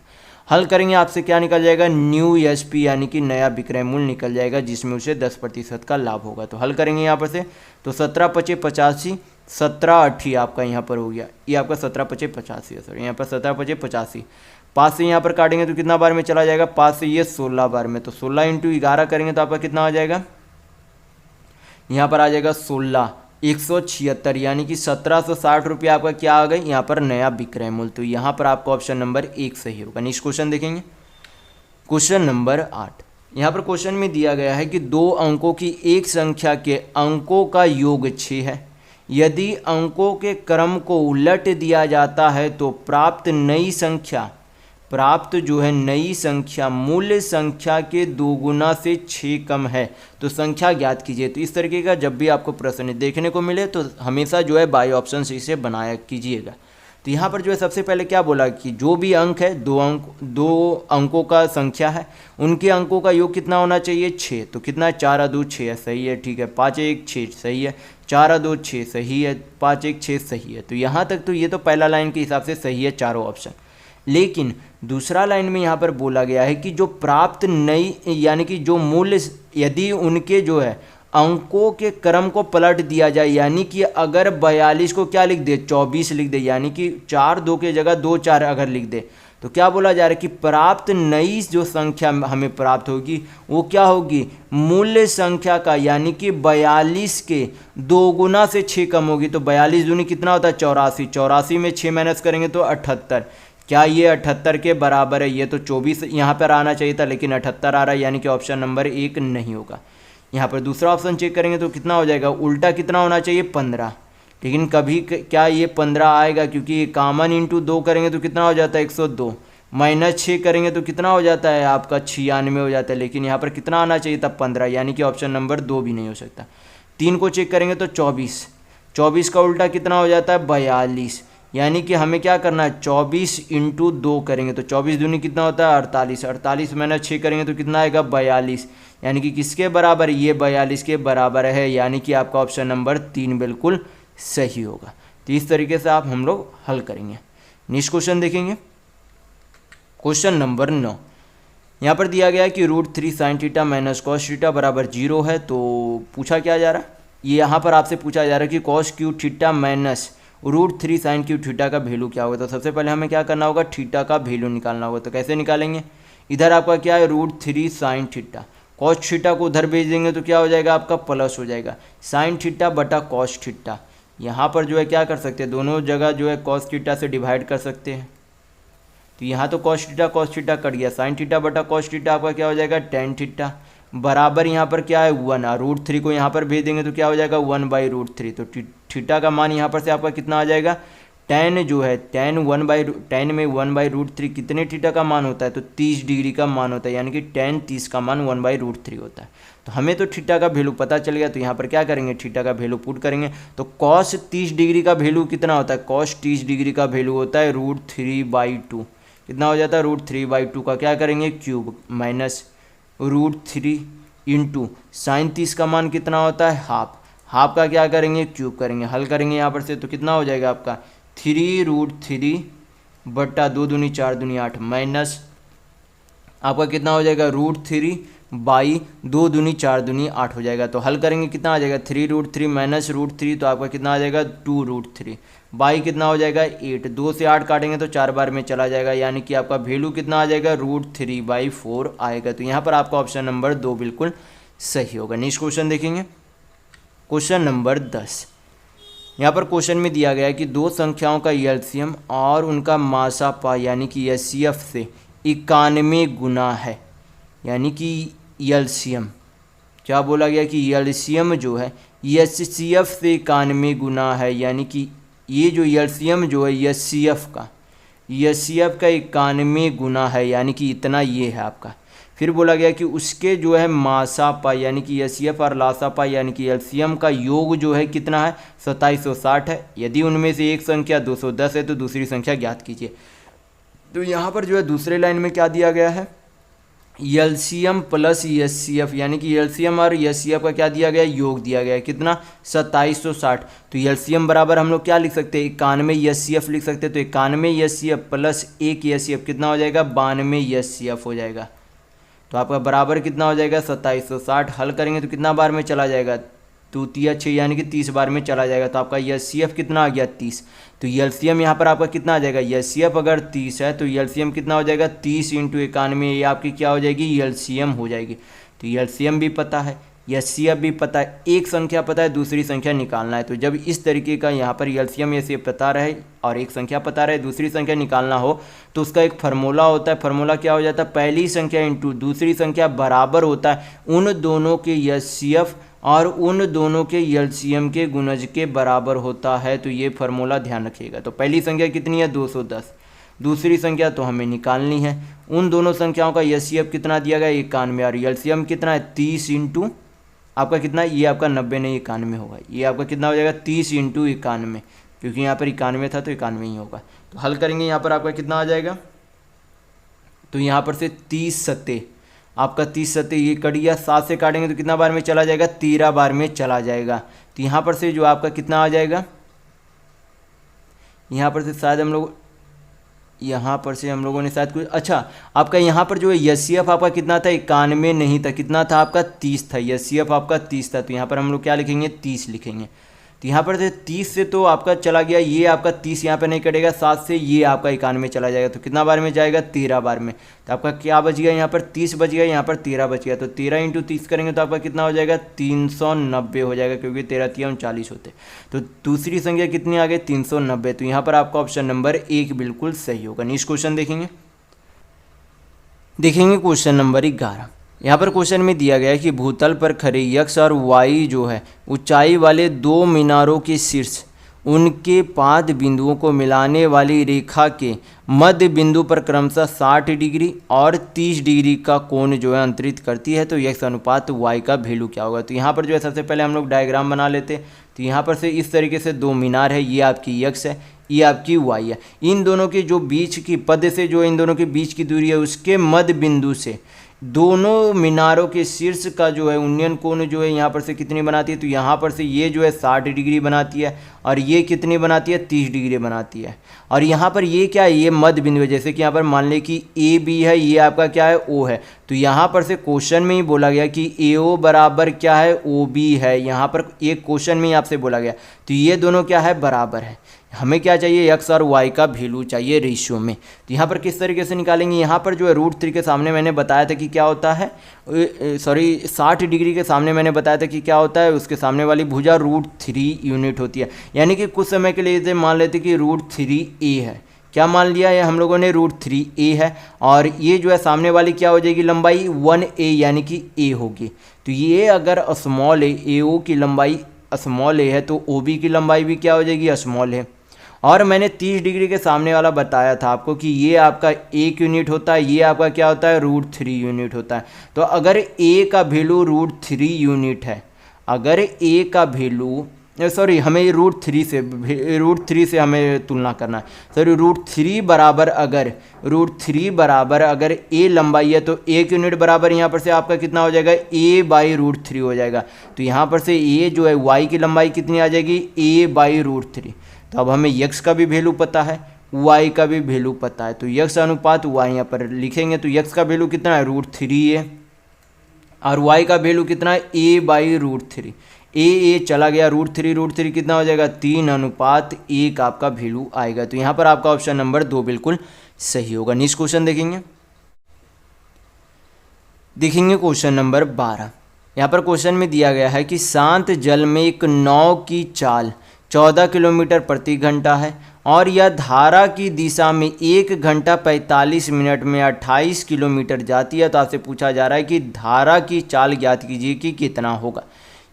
हल करेंगे, आपसे क्या निकल जाएगा, न्यू एसपी यानी कि नया विक्रय मूल्य निकल जाएगा, जिसमें उसे 10% का लाभ होगा। तो हल करेंगे यहाँ पर से, तो 17 × 5 = 85, 17 × 8 आपका यहाँ पर हो गया, ये आपका 17 × 5 = 85 है सर, यहाँ पर 17 × 5 = 85। 5 से यहाँ पर काटेंगे तो कितना बार में चला जाएगा, 5 से ये 16 बार में, तो 16 × 11 करेंगे तो आपका कितना आ जाएगा, यहाँ पर आ जाएगा 16, 176 यानी कि 1760 रुपये आपका क्या आ गई, यहाँ पर नया विक्रय मूल्य। तो यहाँ पर आपका ऑप्शन नंबर 1 सही होगा। नेक्स्ट क्वेश्चन देखेंगे, क्वेश्चन नंबर 8। यहाँ पर क्वेश्चन में दिया गया है कि 2 अंकों की एक संख्या के अंकों का योग 6 है। यदि अंकों के क्रम को उलट दिया जाता है तो प्राप्त जो है नई संख्या मूल्य संख्या के 2 गुना से 6 कम है, तो संख्या ज्ञात कीजिए। तो इस तरीके का जब भी आपको प्रश्न देखने को मिले तो हमेशा जो है बाई ऑप्शन से इसे बनाया कीजिएगा। तो यहाँ पर जो है सबसे पहले क्या बोला कि जो भी अंक है, 2 अंकों का संख्या है, उनके अंकों का योग कितना होना चाहिए, 6। तो कितना है, 4 × 2 = 6 है, सही है, ठीक है। 5 × 1 = 6 सही है, 4 × 2 = 6 सही है, 5 × 1 = 6 सही है। तो यहाँ तक तो ये तो पहला लाइन के हिसाब से सही है चारों ऑप्शन। लेकिन दूसरा लाइन में यहाँ पर बोला गया है कि जो प्राप्त नई यानी कि जो मूल्य, यदि उनके जो है अंकों के क्रम को पलट दिया जाए, यानी कि अगर 42 को क्या लिख दे, 24 लिख दे, यानी कि 4 2 के जगह 2 4 अगर लिख दे, तो क्या बोला जा रहा है कि प्राप्त नई जो संख्या हमें प्राप्त होगी वो क्या होगी, मूल्य संख्या का यानी कि 42 के 2 गुना से 6 कम होगी। तो 42 दूनी कितना होता है, 84, 84 में 6 माइनस करेंगे तो 78। क्या ये 78 के बराबर है, ये तो 24 यहाँ पर आना चाहिए था, लेकिन 78 आ रहा है, यानी कि ऑप्शन नंबर 1 नहीं होगा। यहाँ पर दूसरा ऑप्शन चेक करेंगे तो कितना हो जाएगा, उल्टा कितना होना चाहिए, 15, लेकिन कभी क्या ये 15 आएगा, क्योंकि कॉमन इंटू 2 करेंगे तो कितना हो जाता है, 102, -6 करेंगे तो कितना हो जाता है आपका 96 हो जाता है, लेकिन यहाँ पर कितना आना चाहिए था, 15, यानी कि ऑप्शन नंबर 2 भी नहीं हो सकता। 3 को चेक करेंगे तो 24, 24 का उल्टा कितना हो जाता है, 42, यानी कि हमें क्या करना है, 24 × 2 करेंगे तो 24 दूनी कितना होता है, 48, 48 में 6 करेंगे तो कितना आएगा, 42, यानी कि किसके बराबर, ये 42 के बराबर है, यानी कि आपका ऑप्शन नंबर 3 बिल्कुल सही होगा। तो इस तरीके से आप हम लोग हल करेंगे। नेक्स्ट क्वेश्चन देखेंगे, क्वेश्चन नंबर 9। यहाँ पर दिया गया है कि √3 sin θ - cos θ = 0 है। तो पूछा क्या जा रहा है, ये यहाँ पर आपसे पूछा जा रहा है कि cos Q theta minus √3 sin Q theta का वैल्यू क्या होगा। तो सबसे पहले हमें क्या करना होगा, थीटा का वैल्यू निकालना होगा। तो कैसे निकालेंगे, इधर आपका क्या है, √3 sin θ, cos थीटा को उधर भेज देंगे तो क्या हो जाएगा, आपका प्लस हो जाएगा, sin θ बटा cos θ। यहाँ पर जो है क्या कर सकते हैं, दोनों जगह जो है cos θ से डिवाइड कर सकते हैं। तो यहाँ तो cos θ कट गया, sin θ बटा cos θ आपका क्या हो जाएगा, tan θ बराबर यहाँ पर क्या है 1, √3 को यहाँ पर भेज देंगे तो क्या हो जाएगा 1/√3। तो थीटा का मान यहाँ पर से आपका कितना आ जाएगा, tan जो है tan में 1/√3 कितने थीटा का मान होता है, तो 30 डिग्री का मान होता है, यानी कि tan 30 का मान 1/√3 होता है। तो हमें तो थीटा का वैल्यू पता चल गया, तो यहाँ पर क्या करेंगे, थीटा का वैल्यू पुट करेंगे। तो cos 30 डिग्री का वैल्यू कितना होता है, cos 30 डिग्री का वैल्यू होता है √3/2, कितना हो जाता है, √3/2 का क्या करेंगे क्यूब माइनस √3 इंटू साइन 30 का मान कितना होता है, हाफ का क्या करेंगे, क्यूब करेंगे। हल करेंगे यहाँ पर से तो कितना हो जाएगा आपका 3√3 बटा 2 दूनी 4 दूनी 8 माइनस आपका कितना हो जाएगा √3 बाई 2 दूनी 4 दूनी 8 हो जाएगा। तो हल करेंगे कितना आ जाएगा 3√3 माइनस √3, तो आपका कितना आ जाएगा 2√3। बाई कितना हो जाएगा 8, 2 से 8 काटेंगे तो 4 बार में चला जाएगा, यानी कि आपका वैल्यू कितना आ जाएगा √3/4 आएगा। तो यहाँ पर आपका ऑप्शन नंबर 2 बिल्कुल सही होगा। नेक्स्ट क्वेश्चन देखेंगे, क्वेश्चन नंबर 10। यहाँ पर क्वेश्चन में दिया गया है कि दो संख्याओं का एलसीएम और उनका मासापा यानी कि एचसीएफ से 91 गुना है, यानी कि एलसीएम क्या बोला गया कि एलसीएम जो है एचसीएफ से 91 गुना है, यानी कि ये जो एलसीएम जो है एचसीएफ का 91 गुना है, यानी कि इतना ये है आपका। फिर बोला गया कि उसके जो है मासापा यानी कि एचसीएफ और लासापा यानी कि एलसीएम का योग जो है कितना है 2760 है। यदि उनमें से एक संख्या 210 है तो दूसरी संख्या ज्ञात कीजिए। तो यहाँ पर जो है दूसरे लाइन में क्या दिया गया है एलसीएम प्लस एचसीएफ, यानी कि एलसीएम और एचसीएफ का क्या दिया गया योग दिया गया है कितना 2760। तो एलसीएम बराबर हम लोग क्या लिख सकते हैं 91 एचसीएफ लिख सकते हैं। तो 91 एचसीएफ प्लस 1 एचसीएफ कितना हो जाएगा 92 एचसीएफ हो जाएगा। तो आपका बराबर कितना हो जाएगा 2760। हल करेंगे तो कितना बार में चला जाएगा 2 3 6 यानी कि 30 बार में चला जाएगा। तो आपका एचसीएफ कितना आ गया 30। तो एलसीएम यहाँ पर आपका कितना आ जाएगा एचसीएफ अगर 30 है तो एलसीएम कितना हो जाएगा 30 × 91, ये आपकी क्या हो जाएगी एलसीएम हो जाएगी। तो एलसीएम भी पता है एचसीएफ भी पता है, एक संख्या पता है दूसरी संख्या निकालना है। तो जब इस तरीके का यहाँ पर एलसीएम एचसीएफ पता रहे और एक संख्या पता रहे दूसरी संख्या निकालना हो तो उसका एक फार्मूला होता है। फार्मूला क्या हो जाता है पहली संख्या इंटू दूसरी संख्या बराबर होता है उन दोनों के एचसीएफ और उन दोनों के एलसीएम के गुणज के बराबर होता है। तो ये फार्मूला ध्यान रखिएगा। तो पहली संख्या कितनी है 210, दूसरी संख्या तो हमें निकालनी है। उन दोनों संख्याओं का एचसीएफ कितना दिया गया 91 और एलसीएम कितना है 30 × आपका कितना ये आपका 90 नहीं 91 होगा। ये आपका कितना हो जाएगा 30 × 91, क्योंकि यहाँ पर 91 था तो 91 ही होगा। तो हल करेंगे यहाँ पर आपका कितना आ जाएगा। तो यहाँ पर से 30 सत्ते आपका 30 सत्ते ये कट गया, 7 से काटेंगे तो कितना बार में चला जाएगा 13 बार में चला जाएगा। तो यहाँ पर से जो आपका कितना आ जाएगा यहाँ पर से शायद हम लोग यहाँ पर से हम लोगों ने शायद कुछ अच्छा आपका यहाँ पर जो है एचसीएफ आपका कितना था 91 नहीं था, कितना था आपका 30 था। एचसीएफ आपका 30 था। तो यहाँ पर हम लोग क्या लिखेंगे 30 लिखेंगे। तो यहाँ पर से 30 से तो आपका चला गया ये आपका 30 यहाँ पर नहीं कटेगा, 7 से ये आपका 91 चला जाएगा। तो कितना बार में जाएगा 13 बार में। तो आपका क्या बच गया यहाँ पर 30 बच गया, यहाँ पर 13 बच गया। तो 13 × 30 करेंगे तो आपका कितना हो जाएगा 390 हो जाएगा, क्योंकि 13 × 40 होते। तो दूसरी संख्या कितनी आ गई 390। तो यहाँ पर आपका ऑप्शन नंबर 1 बिल्कुल सही होगा। नेक्स्ट क्वेश्चन देखेंगे क्वेश्चन नंबर 11। यहाँ पर क्वेश्चन में दिया गया है कि भूतल पर खड़े x और y जो है ऊंचाई वाले दो मीनारों के शीर्ष उनके पाद बिंदुओं को मिलाने वाली रेखा के मध्य बिंदु पर क्रमशः 60 डिग्री और 30 डिग्री का कोण जो है अंतरित करती है। तो x अनुपात y का वैल्यू क्या होगा। तो यहाँ पर जो है सबसे पहले हम लोग डायग्राम बना लेते। तो यहाँ पर से इस तरीके से दो मीनार है, ये आपकी x है ये आपकी y है। इन दोनों के जो बीच की पद से जो इन दोनों के बीच की दूरी है उसके मध्य बिंदु से दोनों मीनारों के शीर्ष का जो है उन्नयन कोण जो है यहाँ पर से कितनी बनाती है। तो यहाँ पर से ये जो है 60 डिग्री बनाती है और ये कितनी बनाती है 30 डिग्री बनाती है। और यहाँ पर ये क्या है ये मध्य बिंदु है। जैसे कि यहाँ पर मान लें कि ए बी है, ये आपका क्या है ओ है। तो यहाँ पर से क्वेश्चन में ही बोला गया कि ए ओ बराबर क्या है ओ बी है। यहाँ पर एक क्वेश्चन में ही आपसे बोला गया। तो ये दोनों क्या है बराबर है। हमें क्या चाहिए x और y का वैल्यू चाहिए रेशियो में। तो यहाँ पर किस तरीके से निकालेंगे। यहाँ पर जो है √3 के सामने मैंने बताया था कि क्या होता है 60 डिग्री के सामने मैंने बताया था कि क्या होता है उसके सामने वाली भुजा √3 यूनिट होती है। यानी कि कुछ समय के लिए इसे मान लेते कि √3a है। क्या मान लिया है हम लोगों ने √3a है और ये जो है सामने वाली क्या हो जाएगी लंबाई 1a यानी कि a होगी। तो ये अगर स्मॉल ए ओ की लंबाई स्मॉल ए है तो ओ बी की लंबाई भी क्या हो जाएगी स्मॉल है। और मैंने 30 डिग्री के सामने वाला बताया था आपको कि ये आपका 1 यूनिट होता है, ये आपका क्या होता है √3 यूनिट होता है। तो अगर a का वैल्यू √3 यूनिट है, अगर a का वैल्यू हमें √3 से हमें तुलना करना है। √3 बराबर अगर a लंबाई है तो 1 यूनिट बराबर यहाँ पर से आपका कितना हो जाएगा a/√3 हो जाएगा। तो यहाँ पर से a जो है y की लंबाई कितनी आ जाएगी a/√3। तो अब हमें x का भी वैल्यू पता है y का भी वैल्यू पता है। तो x अनुपात y यहाँ पर लिखेंगे। तो x का वैल्यू कितना है √3 है और y का वैल्यू कितना है, a/√3। ए चला गया, √3 कितना हो जाएगा, 3:1 आपका वैल्यू आएगा। तो यहाँ पर आपका ऑप्शन नंबर 2 बिल्कुल सही होगा। नेक्स्ट क्वेश्चन देखेंगे क्वेश्चन नंबर 12। यहाँ पर क्वेश्चन में दिया गया है कि शांत जल में एक नाव की चाल 14 किलोमीटर प्रति घंटा है और यह धारा की दिशा में 1 घंटा 45 मिनट में 28 किलोमीटर जाती है। तो आपसे पूछा जा रहा है कि धारा की चाल ज्ञात कीजिए कि कितना होगा।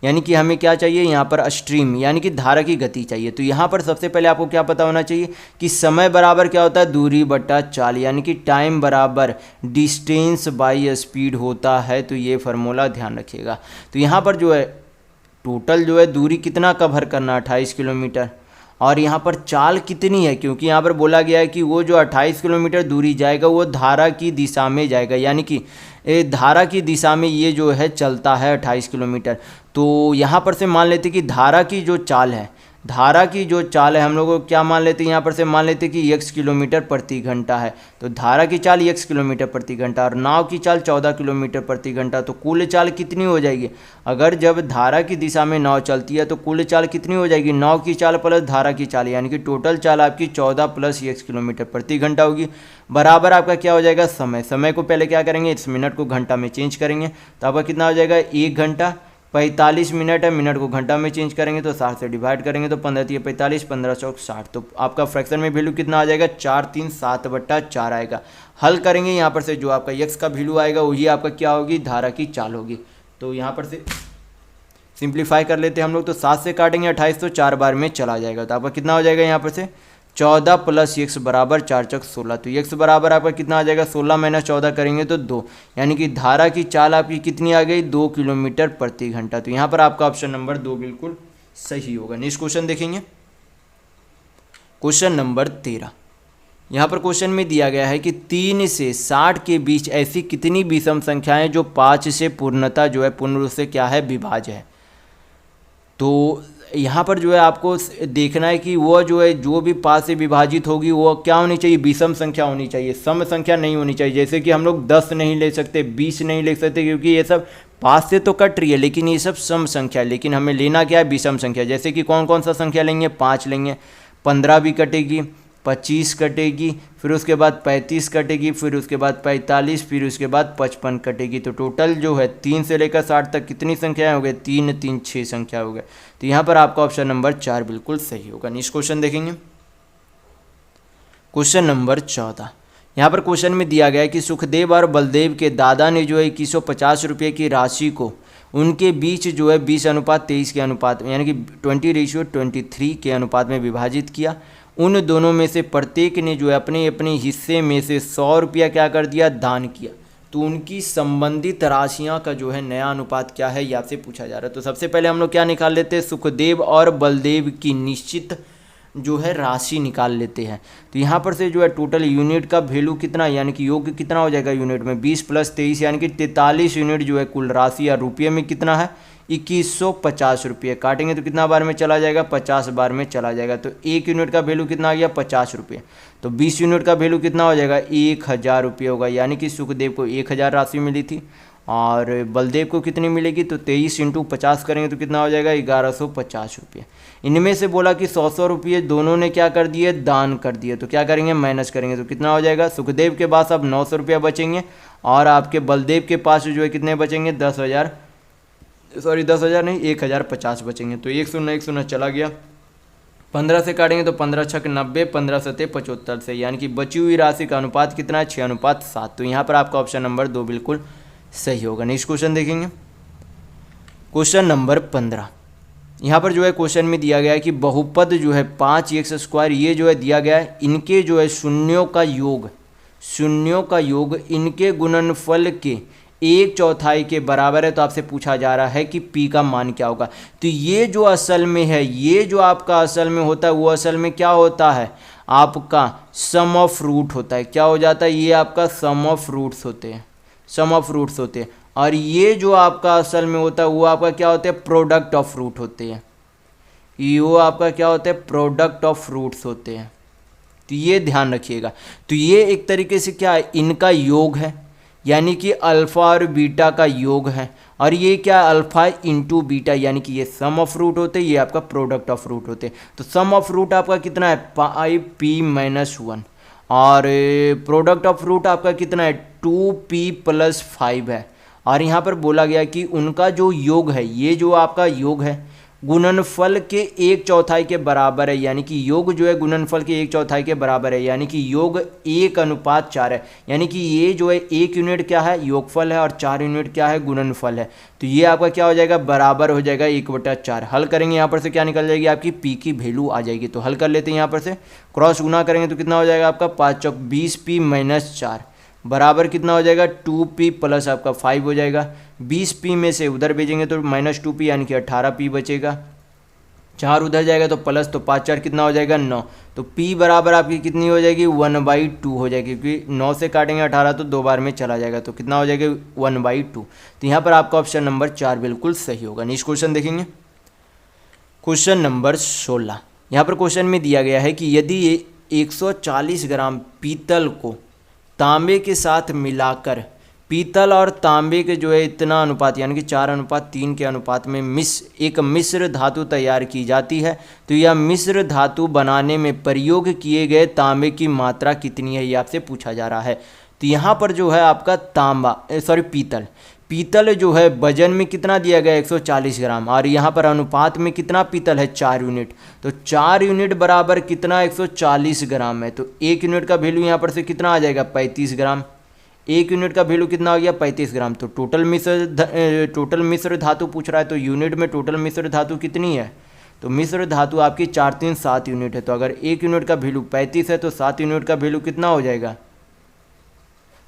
यानी कि हमें क्या चाहिए यहाँ पर, स्ट्रीम यानी कि धारा की गति चाहिए। तो यहाँ पर सबसे पहले आपको क्या पता होना चाहिए कि समय बराबर क्या होता है, दूरी बटा चाल, यानी कि टाइम बराबर डिस्टेंस बाई स्पीड होता है। तो ये फार्मूला ध्यान रखिएगा। तो यहाँ पर जो है टोटल जो है दूरी कितना कवर करना, 28 किलोमीटर, और यहाँ पर चाल कितनी है, क्योंकि यहाँ पर बोला गया है कि वो जो 28 किलोमीटर दूरी जाएगा वो धारा की दिशा में जाएगा, यानी कि धारा की दिशा में ये जो है चलता है 28 किलोमीटर। तो यहाँ पर से मान लेते कि धारा की जो चाल है, हम लोग को क्या मान लेते हैं, यहाँ पर से मान लेते कि x किलोमीटर प्रति घंटा है। तो धारा की चाल x किलोमीटर प्रति घंटा और नाव की चाल 14 किलोमीटर प्रति घंटा। तो कुल चाल कितनी हो जाएगी, अगर जब धारा की दिशा में नाव चलती है तो कुल चाल कितनी हो जाएगी, नाव की चाल प्लस धारा की चाल, यानी कि टोटल चाल आपकी 14 प्लस x किलोमीटर प्रति घंटा होगी। बराबर आपका क्या हो जाएगा, समय को पहले क्या करेंगे, इस मिनट को घंटा में चेंज करेंगे। तो आपका कितना हो जाएगा, 1 घंटा 45 मिनट है, मिनट को घंटा में चेंज करेंगे तो 60 से डिवाइड करेंगे तो 15×45 15×100 तो आपका फ्रैक्शन में वैल्यू कितना आ जाएगा, 437/4 आएगा। हल करेंगे यहाँ पर से जो आपका x का वैल्यू आएगा वही आपका क्या होगी, धारा की चाल होगी। तो यहाँ पर से सिंप्लीफाई कर लेते हैं हम लोग। तो 7 से काटेंगे 28 तो 4 बार में चला जाएगा। तो आपका कितना हो जाएगा यहाँ पर से 14 + x बराबर 4×4 16। तो x बराबर आपका कितना आ जाएगा, 16 - 14 करेंगे तो 2, यानी कि धारा की चाल आपकी कितनी आ गई, 2 किलोमीटर प्रति घंटा। तो यहाँ पर आपका ऑप्शन नंबर 2 बिल्कुल सही होगा। नेक्स्ट क्वेश्चन देखेंगे, क्वेश्चन नंबर 13। यहाँ पर क्वेश्चन में दिया गया है कि 3 से 60 के बीच ऐसी कितनी विषम संख्याएं जो 5 से पूर्णतः जो है पूर्ण रूप से क्या है, विभाज्य है। तो यहाँ पर जो है आपको देखना है कि वो जो है जो भी 5 से विभाजित होगी वो क्या होनी चाहिए, विषम संख्या होनी चाहिए, सम संख्या नहीं होनी चाहिए। जैसे कि हम लोग 10 नहीं ले सकते, 20 नहीं ले सकते, क्योंकि ये सब 5 से तो कट रही है लेकिन ये सब सम संख्या है। लेकिन हमें लेना क्या है, विषम संख्या। जैसे कि कौन कौन सा संख्या लेंगे, 5 लेंगे, 15 भी कटेगी, 25 कटेगी, फिर उसके बाद 35 कटेगी, फिर उसके बाद 45, फिर उसके बाद 55 कटेगी। तो टोटल जो है 3 से लेकर 60 तक कितनी संख्याएं हो गई, 3 3 6 संख्या हो गए। तो यहाँ पर आपका ऑप्शन नंबर 4 बिल्कुल सही होगा। नेक्स्ट क्वेश्चन देखेंगे, क्वेश्चन नंबर 14। यहाँ पर क्वेश्चन में दिया गया है कि सुखदेव और बलदेव के दादा ने जो है 2150 रुपये की राशि को उनके बीच जो है 20:23 के अनुपात में, यानी कि 20:23 के अनुपात में विभाजित किया। उन दोनों में से प्रत्येक ने जो है अपने अपने हिस्से में से 100 रुपया क्या कर दिया, दान किया। तो उनकी संबंधित राशियां का जो है नया अनुपात क्या है, ये आपसे पूछा जा रहा है। तो सबसे पहले हम लोग क्या निकाल लेते हैं, सुखदेव और बलदेव की निश्चित जो है राशि निकाल लेते हैं। तो यहाँ पर से जो है टोटल यूनिट का वैल्यू कितना, यानी कि योग कितना हो जाएगा यूनिट में, 20 + 23 यानी कि 43 यूनिट जो है कुल राशि, या रुपये में कितना है, 2150 रुपये। काटेंगे तो कितना बार में चला जाएगा, 50 बार में चला जाएगा। तो 1 यूनिट का वैल्यू कितना आ गया, 50 रुपये। तो 20 यूनिट का वैल्यू कितना हो जाएगा, 1000 रुपये होगा। यानी कि सुखदेव को 1000 राशि मिली थी और बलदेव को कितनी मिलेगी, तो 23 × 50 करेंगे तो कितना हो जाएगा, 1150 रुपये। इनमें से बोला कि 100 रुपये दोनों ने क्या कर दिए, दान कर दिए। तो क्या करेंगे, माइनस करेंगे तो कितना हो जाएगा, सुखदेव के पास अब 900 रुपया बचेंगे और आपके बलदेव के पास जो है कितने बचेंगे, 10,000 नहीं 1050 बचेंगे। तो 1 0 1 0 चला गया, 15 से काटेंगे तो 15 × 6 = 90, 15 × 7 = 75 से, यानी कि बची हुई राशि का अनुपात कितना है, 6:7। तो यहाँ पर आपका ऑप्शन नंबर 2 बिल्कुल सही होगा। नेक्स्ट क्वेश्चन देखेंगे, क्वेश्चन नंबर 15। यहाँ पर जो है क्वेश्चन में दिया गया है कि बहुपद जो है 5x² ये जो है दिया गया है, इनके जो है शून्यों का योग इनके गुणनफल के 1/4 के बराबर है। तो आपसे पूछा जा रहा है कि p का मान क्या होगा। तो ये जो असल में है, ये जो आपका असल में होता है वो असल में क्या होता है, आपका सम ऑफ रूट होता है। क्या हो जाता है, ये आपका सम ऑफ रूट्स होते हैं। और ये जो आपका असल में होता है वो आपका क्या होता है, प्रोडक्ट ऑफ रूट होते हैं। ये वो आपका क्या होता है, प्रोडक्ट ऑफ रूट्स होते हैं। तो ये ध्यान रखिएगा। तो ये एक तरीके से क्या है, इनका योग है, यानी कि अल्फ़ा और बीटा का योग है, और ये क्या अल्फ़ा इंटू बीटा, यानी कि ये सम ऑफ रूट होते, ये आपका प्रोडक्ट ऑफ रूट होते। तो सम ऑफ रूट आपका कितना है 5p-1, और प्रोडक्ट ऑफ रूट आपका कितना है 2p+5 है। और यहाँ पर बोला गया कि उनका जो योग है, ये जो आपका योग है गुणनफल के 1/4 के बराबर है, यानी कि योग जो है गुणनफल के 1/4 के बराबर है, यानी कि योग 1:4 है। यानी कि ये जो है 1 यूनिट क्या है योगफल है, और 4 यूनिट क्या है गुणनफल है। तो ये आपका क्या हो जाएगा बराबर हो जाएगा 1/4। हल करेंगे यहाँ पर से क्या निकल जाएगी आपकी पी की वैल्यू आ जाएगी। तो हल कर लेते हैं यहाँ पर से, क्रॉस गुना करेंगे तो कितना हो जाएगा आपका 5×20p-4 बराबर कितना हो जाएगा 2p प्लस आपका 5 हो जाएगा। 20p में से उधर भेजेंगे तो -2p यानी कि 18p बचेगा। 4 उधर जाएगा तो प्लस, तो 5×4 कितना हो जाएगा 9। तो p बराबर आपकी कितनी हो जाएगी 1/2 हो जाएगी, क्योंकि 9 से काटेंगे 18 तो 2 बार में चला जाएगा, तो कितना हो जाएगा 1/2। तो यहाँ पर आपका ऑप्शन नंबर 4 बिल्कुल सही होगा। नेक्स्ट क्वेश्चन देखेंगे, क्वेश्चन नंबर 16। यहाँ पर क्वेश्चन में दिया गया है कि यदि 140 ग्राम पीतल को तांबे के साथ मिलाकर पीतल और तांबे के जो है इतना अनुपात यानी कि 4:3 के अनुपात में एक मिश्र धातु तैयार की जाती है, तो यह मिश्र धातु बनाने में प्रयोग किए गए तांबे की मात्रा कितनी है, ये आपसे पूछा जा रहा है। तो यहाँ पर जो है आपका पीतल जो है वजन में कितना दिया गया 140 ग्राम, और यहाँ पर अनुपात में कितना पीतल है 4 यूनिट। तो 4 यूनिट बराबर कितना 140 ग्राम है, तो 1 यूनिट का वैल्यू यहाँ पर से कितना आ जाएगा 35 ग्राम। 1 यूनिट का वैल्यू कितना हो गया 35 ग्राम। तो टोटल मिश्र धातु पूछ रहा है, तो यूनिट में टोटल मिश्र धातु कितनी है, तो मिश्र धातु आपकी 4 3 7 यूनिट है। तो अगर 1 यूनिट का वैल्यू 35 है तो 7 यूनिट का वैल्यू कितना हो जाएगा,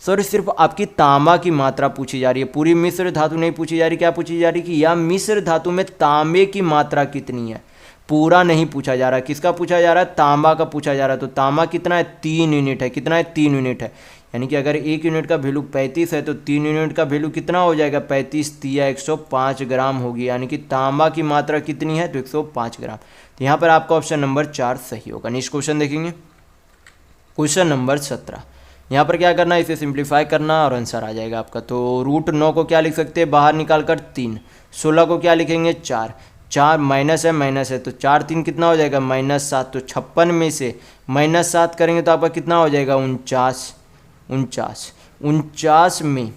सॉरी सिर्फ आपकी तांबा की मात्रा पूछी जा रही है, पूरी मिश्र धातु नहीं पूछी जा रही। क्या पूछी जा रही कि यह मिश्र धातु में तांबे की मात्रा कितनी है, पूरा नहीं पूछा जा रहा। किसका पूछा जा रहा है तांबा का पूछा जा रहा है। तो तांबा कितना है 3 यूनिट है, कितना है 3 यूनिट है। यानी कि अगर 1 यूनिट का वैल्यू 35 है तो 3 यूनिट का वैल्यू कितना हो जाएगा 35×3 105 ग्राम होगी, यानी कि तांबा की मात्रा कितनी है तो 105 ग्राम। तो यहाँ पर आपका ऑप्शन नंबर 4 सही होगा। नेक्स्ट क्वेश्चन देखेंगे, क्वेश्चन नंबर 17। यहाँ पर क्या करना है इसे सिंप्लीफाई करना और आंसर आ जाएगा आपका। तो √9 को क्या लिख सकते हैं बाहर निकाल कर 3, 16 को क्या लिखेंगे 4, 4 माइनस है तो 4 3 कितना हो जाएगा -7। तो 56 में से -7 करेंगे तो आपका कितना हो जाएगा 49 में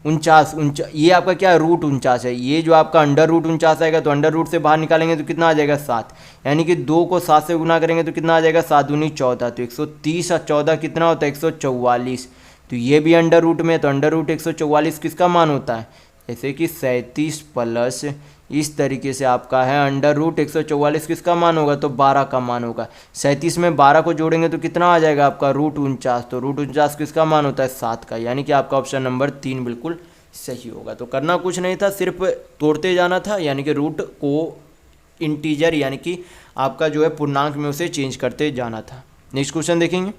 49 ये आपका क्या √49 है। ये जो आपका अंडर√49 आएगा तो अंडर रूट से बाहर निकालेंगे तो कितना आ जाएगा 7, यानी कि 2 को 7 से गुना करेंगे तो कितना आ जाएगा 7 दूनी 14। तो 130 और 14 कितना होता है 144। तो ये भी अंडर रूट में, तो अंडर रूट 144 किसका मान होता है, जैसे कि 37 प्लस इस तरीके से आपका है अंडर रूट 144 किसका मान होगा तो 12 का मान होगा। 37 में 12 को जोड़ेंगे तो कितना आ जाएगा आपका √49। तो √49 किसका मान होता है 7 का, यानी कि आपका ऑप्शन नंबर 3 बिल्कुल सही होगा। तो करना कुछ नहीं था, सिर्फ तोड़ते जाना था, यानी कि रूट को इंटीजर यानी कि आपका जो है पूर्णांक में उसे चेंज करते जाना था। नेक्स्ट क्वेश्चन देखेंगे,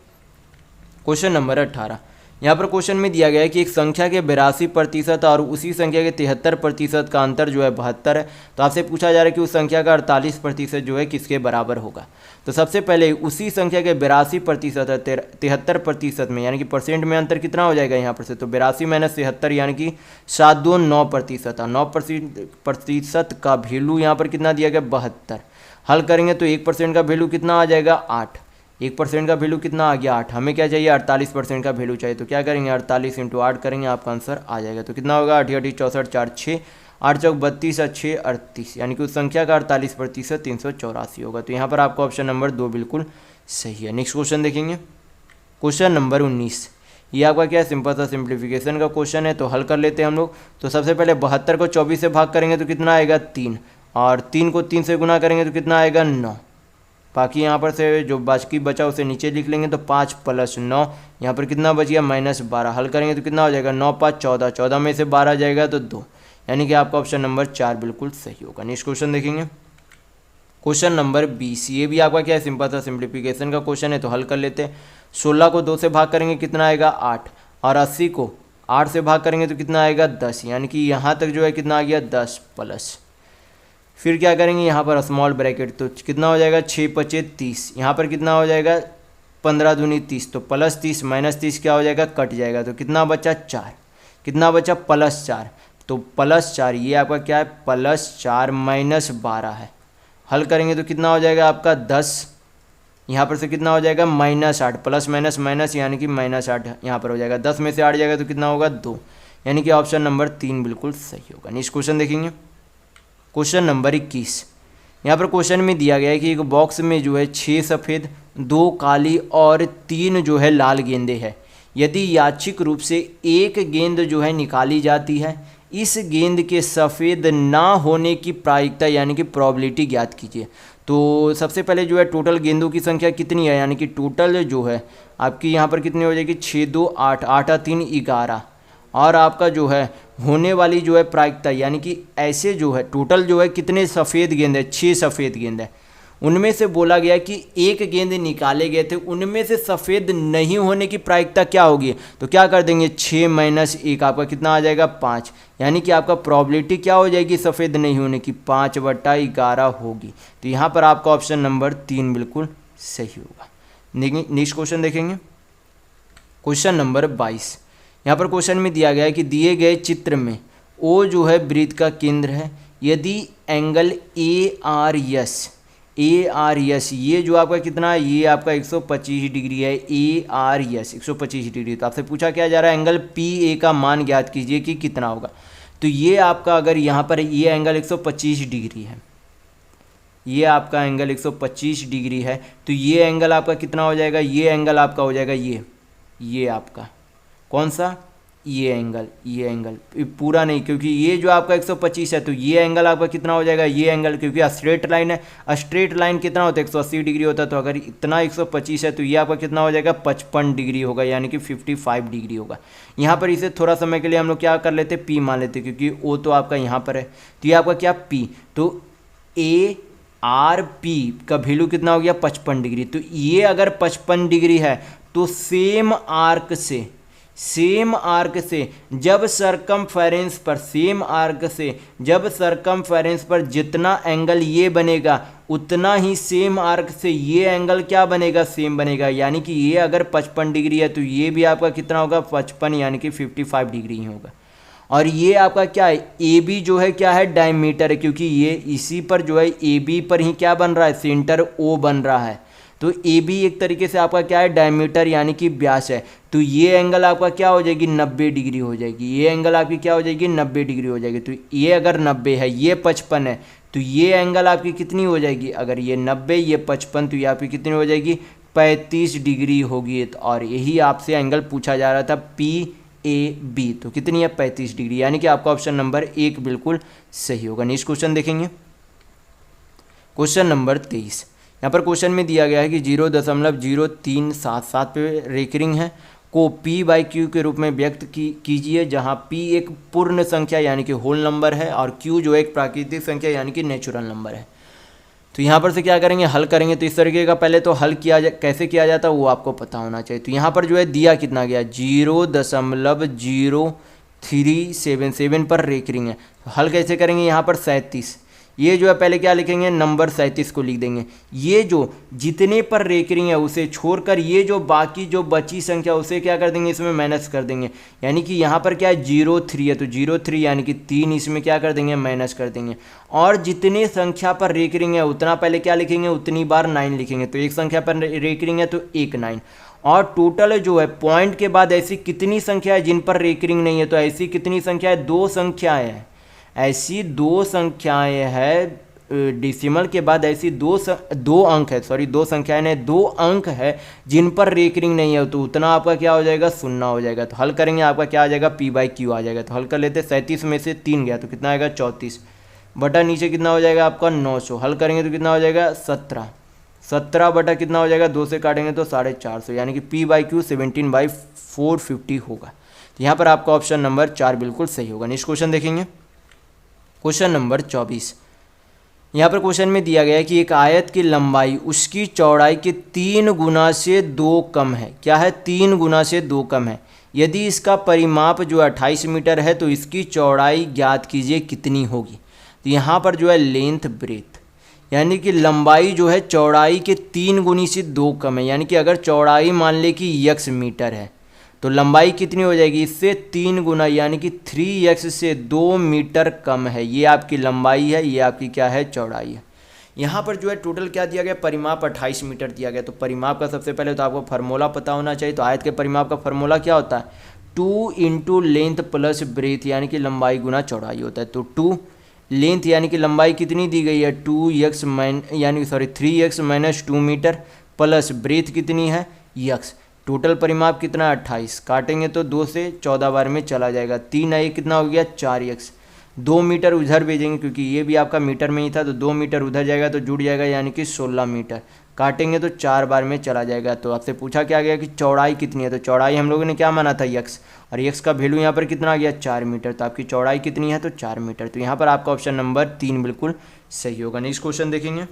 क्वेश्चन नंबर 18। यहाँ पर क्वेश्चन में दिया गया है कि एक संख्या के 82% और उसी संख्या के 73% का अंतर जो है 72 है। तो आपसे पूछा जा रहा है कि उस संख्या का 48% जो है किसके बराबर होगा। तो सबसे पहले उसी संख्या के 82% है 73% में, यानी कि परसेंट में अंतर कितना हो जाएगा यहाँ पर से, तो 82 - 73 यानी कि 7 2 9% और 9% का वैल्यू यहाँ पर कितना दिया गया 72। हल करेंगे तो 1% का वैल्यू कितना आ जाएगा 8, 1% का वैल्यू कितना आ गया 8। हमें क्या चाहिए 48% का वैल्यू चाहिए। तो क्या करेंगे 48 × 8 करेंगे, आपका आंसर आ जाएगा। तो कितना होगा 8 8 64 4 6 8 चौक 32 और 6 38, यानी कि उस संख्या का 48% 384 होगा। तो यहाँ पर आपका ऑप्शन नंबर 2 बिल्कुल सही है। नेक्स्ट क्वेश्चन देखेंगे, क्वेश्चन नंबर 19। ये आपका क्या है सिंपल सा सिंप्लीफिकेशन का क्वेश्चन है, तो हल कर लेते हैं हम लोग। तो सबसे पहले 72 को 24 से भाग करेंगे तो कितना आएगा 3, और 3 को 3 से गुना करेंगे तो कितना आएगा 9। बाकी यहाँ पर से जो बाकी बचा उसे नीचे लिख लेंगे, तो 5 + 9 यहाँ पर कितना बच गया -12। हल करेंगे तो कितना हो जाएगा 9 5 14, 14 में से 12 जाएगा तो 2, यानी कि आपका ऑप्शन नंबर 4 बिल्कुल सही होगा। नेक्स्ट क्वेश्चन देखेंगे, क्वेश्चन नंबर 20। ये भी आपका क्या है सिंपल सा सिंप्लीफिकेशन का क्वेश्चन है, तो हल कर लेते हैं। 16 को 2 से भाग करेंगे कितना आएगा 8, और 80 को 8 से भाग करेंगे तो कितना आएगा 10, यानी कि यहाँ तक जो है कितना आ गया 10 प्लस, फिर क्या करेंगे यहाँ पर स्मॉल ब्रैकेट, तो कितना हो जाएगा 6 5 30, यहाँ पर कितना हो जाएगा 15 दूनी 30, तो +30 - 30 क्या हो जाएगा कट जाएगा, तो कितना बचा 4, कितना बचा +4, तो +4 ये आपका क्या है +4 -12 है। हल करेंगे तो कितना हो जाएगा आपका 10, यहाँ पर से कितना हो जाएगा -8, प्लस माइनस माइनस यानी कि -8 यहाँ पर हो जाएगा। 10 में से 8 जाएगा तो कितना होगा 2, यानी कि ऑप्शन नंबर 3 बिल्कुल सही होगा। नेक्स्ट क्वेश्चन देखेंगे, क्वेश्चन नंबर 21। यहाँ पर क्वेश्चन में दिया गया है कि एक बॉक्स में जो है 6 सफ़ेद 2 काली और 3 जो है लाल गेंदे हैं। यदि यादृच्छिक रूप से एक गेंद जो है निकाली जाती है, इस गेंद के सफ़ेद ना होने की प्रायिकता यानी कि प्रोबेबिलिटी ज्ञात कीजिए। तो सबसे पहले जो है टोटल गेंदों की संख्या कितनी है, यानी कि टोटल जो है आपकी यहाँ पर कितनी हो जाएगी 6 2 8 8 3 11, और आपका जो है होने वाली जो है प्रायिकता यानी कि ऐसे जो है टोटल जो है कितने सफ़ेद गेंद है 6 सफ़ेद गेंद है, उनमें से बोला गया कि एक गेंद निकाले गए थे, उनमें से सफ़ेद नहीं होने की प्रायिकता क्या होगी, तो क्या कर देंगे 6 - 1 आपका कितना आ जाएगा 5, यानी कि आपका प्रोबेबिलिटी क्या हो जाएगी सफ़ेद नहीं होने की 5/11 होगी। तो यहाँ पर आपका ऑप्शन नंबर 3 बिल्कुल सही होगा। नेक्स्ट क्वेश्चन देखेंगे, क्वेश्चन नंबर 22। यहाँ पर क्वेश्चन में दिया गया है कि दिए गए चित्र में ओ जो है वृत्त का केंद्र है। यदि एंगल ARS ये जो आपका कितना है, ये आपका 125 डिग्री है, ARS 125 डिग्री। तो आपसे पूछा क्या जा रहा है एंगल PA का मान ज्ञात कीजिए कि कितना होगा। तो ये आपका अगर यहाँ पर ये एंगल 125 डिग्री है, ये आपका एंगल 125 डिग्री है, तो ये एंगल आपका कितना हो जाएगा, ये एंगल आपका हो जाएगा ये आपका कौन सा, ये एंगल पूरा नहीं, क्योंकि ये जो आपका 125 है तो ये एंगल आपका कितना हो जाएगा, ये एंगल क्योंकि स्ट्रेट लाइन है, स्ट्रेट लाइन कितना होता है 180 डिग्री होता है, तो अगर इतना 125 है तो ये आपका कितना हो जाएगा 55 डिग्री होगा, यानी कि 55 डिग्री होगा। यहाँ पर इसे थोड़ा समय के लिए हम लोग क्या कर लेते P मान लेते, क्योंकि O तो आपका यहाँ पर है, तो ये आपका क्या P, तो ARP का वैल्यू कितना हो गया 55 डिग्री। तो ये अगर 55 डिग्री है तो सेम आर्क से जब सरकमफेरेंस पर जितना एंगल ये बनेगा उतना ही सेम आर्क से ये एंगल क्या बनेगा, सेम बनेगा। यानी कि ये अगर 55 डिग्री है तो ये भी आपका कितना होगा 55, यानी कि 55 डिग्री ही होगा। और ये आपका क्या है ए बी जो है क्या है डायमीटर है, क्योंकि ये इसी पर जो है ए बी पर ही क्या बन रहा है सेंटर ओ बन रहा है। तो ए बी एक तरीके से आपका क्या है डायमीटर यानी कि व्यास है। तो ये एंगल आपका क्या हो जाएगी 90 डिग्री हो जाएगी, ये एंगल आपकी क्या हो जाएगी 90 डिग्री हो जाएगी। तो ये अगर 90 है ये 55 है तो ये एंगल आपकी कितनी हो जाएगी, अगर ये 90 ये 55 तो ये आपकी कितनी हो जाएगी 35 डिग्री होगी। और यही आपसे एंगल पूछा जा रहा था PAB, तो कितनी है 35 डिग्री, यानी कि आपका ऑप्शन नंबर 1 बिल्कुल सही होगा। नेक्स्ट क्वेश्चन देखेंगे, क्वेश्चन नंबर 23। यहाँ पर क्वेश्चन में दिया गया है कि 0.0377 पे रेकरिंग है को P/Q के रूप में व्यक्त कीजिए, जहाँ P एक पूर्ण संख्या यानी कि होल नंबर है और Q जो एक प्राकृतिक संख्या यानी कि नेचुरल नंबर है। तो यहाँ पर से क्या करेंगे हल करेंगे, तो इस तरीके का पहले तो हल कैसे किया जाता है वो आपको पता होना चाहिए। तो यहाँ पर जो है दिया कितना गया 0.0377 पर रेकरिंग है। तो हल कैसे करेंगे, यहाँ पर 37 ये जो है पहले क्या लिखेंगे नंबर 37 को लिख देंगे। ये जो जितने पर रेकरिंग है उसे छोड़कर ये जो बाकी जो बची संख्या उसे क्या कर देंगे इसमें माइनस कर देंगे। यानी कि यहाँ पर क्या है 03 है तो 03 यानी कि 3 इसमें क्या कर देंगे माइनस कर देंगे। और जितने संख्या पर रेकरिंग है उतना पहले क्या लिखेंगे उतनी बार 9 लिखेंगे। तो एक संख्या पर रेकरिंग है तो 1 9। और टोटल जो है पॉइंट के बाद ऐसी कितनी संख्या है जिन पर रेकरिंग नहीं है, तो ऐसी कितनी संख्या है 2 संख्याएँ हैं, ऐसी 2 संख्याएँ हैं डेसिमल के बाद ऐसी 2 अंक है, सॉरी 2 संख्याएँ ने 2 अंक है जिन पर रेकरिंग नहीं है, तो उतना आपका क्या हो जाएगा 0 हो जाएगा। तो हल करेंगे आपका क्या आ जाएगा P/Q आ जाएगा। तो हल कर लेते 37 में से 3 गया तो कितना आएगा 34 बटा नीचे कितना हो जाएगा आपका 900। हल करेंगे तो कितना हो जाएगा 17 बटा कितना हो जाएगा 2 से काटेंगे तो 450, यानी कि P/Q 17/450 होगा। तो यहाँ पर आपका ऑप्शन नंबर 4 बिल्कुल सही होगा। नेक्स्ट क्वेश्चन देखेंगे, क्वेश्चन नंबर 24। यहाँ पर क्वेश्चन में दिया गया है कि एक आयत की लंबाई उसकी चौड़ाई के 3 गुना से 2 कम है। क्या है 3 गुना से 2 कम है। यदि इसका परिमाप जो 28 मीटर है तो इसकी चौड़ाई ज्ञात कीजिए कितनी होगी। तो यहाँ पर जो है लेंथ ब्रेथ यानी कि लंबाई जो है चौड़ाई के 3 गुनी से 2 कम है। यानी कि अगर चौड़ाई मान ले कि x मीटर है तो लंबाई कितनी हो जाएगी, इससे 3 गुना यानी कि 3x से 2 मीटर कम है। ये आपकी लंबाई है, ये आपकी क्या है, चौड़ाई है। यहाँ पर जो है टोटल क्या दिया गया, परिमाप 28 मीटर दिया गया। तो परिमाप का सबसे पहले तो आपको फार्मूला पता होना चाहिए। तो आयत के परिमाप का फार्मूला क्या होता है, 2 इंटू लेंथ प्लस ब्रेथ यानी कि लंबाई गुना चौड़ाई होता है। तो 2 लेंथ यानी कि लंबाई कितनी दी गई है, 3x minus 2 metre plus breadth कितनी है, x। टोटल परिमाप कितना, 28। काटेंगे तो 2 से 14 बार में चला जाएगा। 3 है, कितना हो गया, 4x। 2 मीटर उधर भेजेंगे क्योंकि ये भी आपका मीटर में ही था, तो 2 मीटर उधर जाएगा तो जुड़ जाएगा यानी कि 16 मीटर। काटेंगे तो 4 बार में चला जाएगा। तो आपसे पूछा क्या गया कि चौड़ाई कितनी है, तो चौड़ाई हम लोगों ने क्या माना था, x, और x का वैल्यू यहाँ पर कितना आ गया, 4 मीटर। तो आपकी चौड़ाई कितनी है, तो 4 मीटर। तो यहाँ पर आपका ऑप्शन नंबर 3 बिल्कुल सही होगा। नेक्स्ट क्वेश्चन देखेंगे,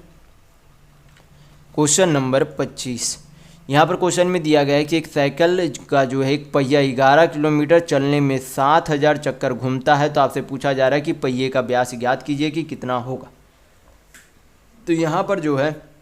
क्वेश्चन नंबर 25। यहाँ पर क्वेश्चन में दिया गया है कि एक साइकिल का जो है एक पहिया 11 किलोमीटर चलने में 7000 चक्कर घूमता है। तो आपसे पूछा जा रहा है कि पहिए का व्यास ज्ञात कीजिए कि कितना होगा। तो यहाँ पर जो है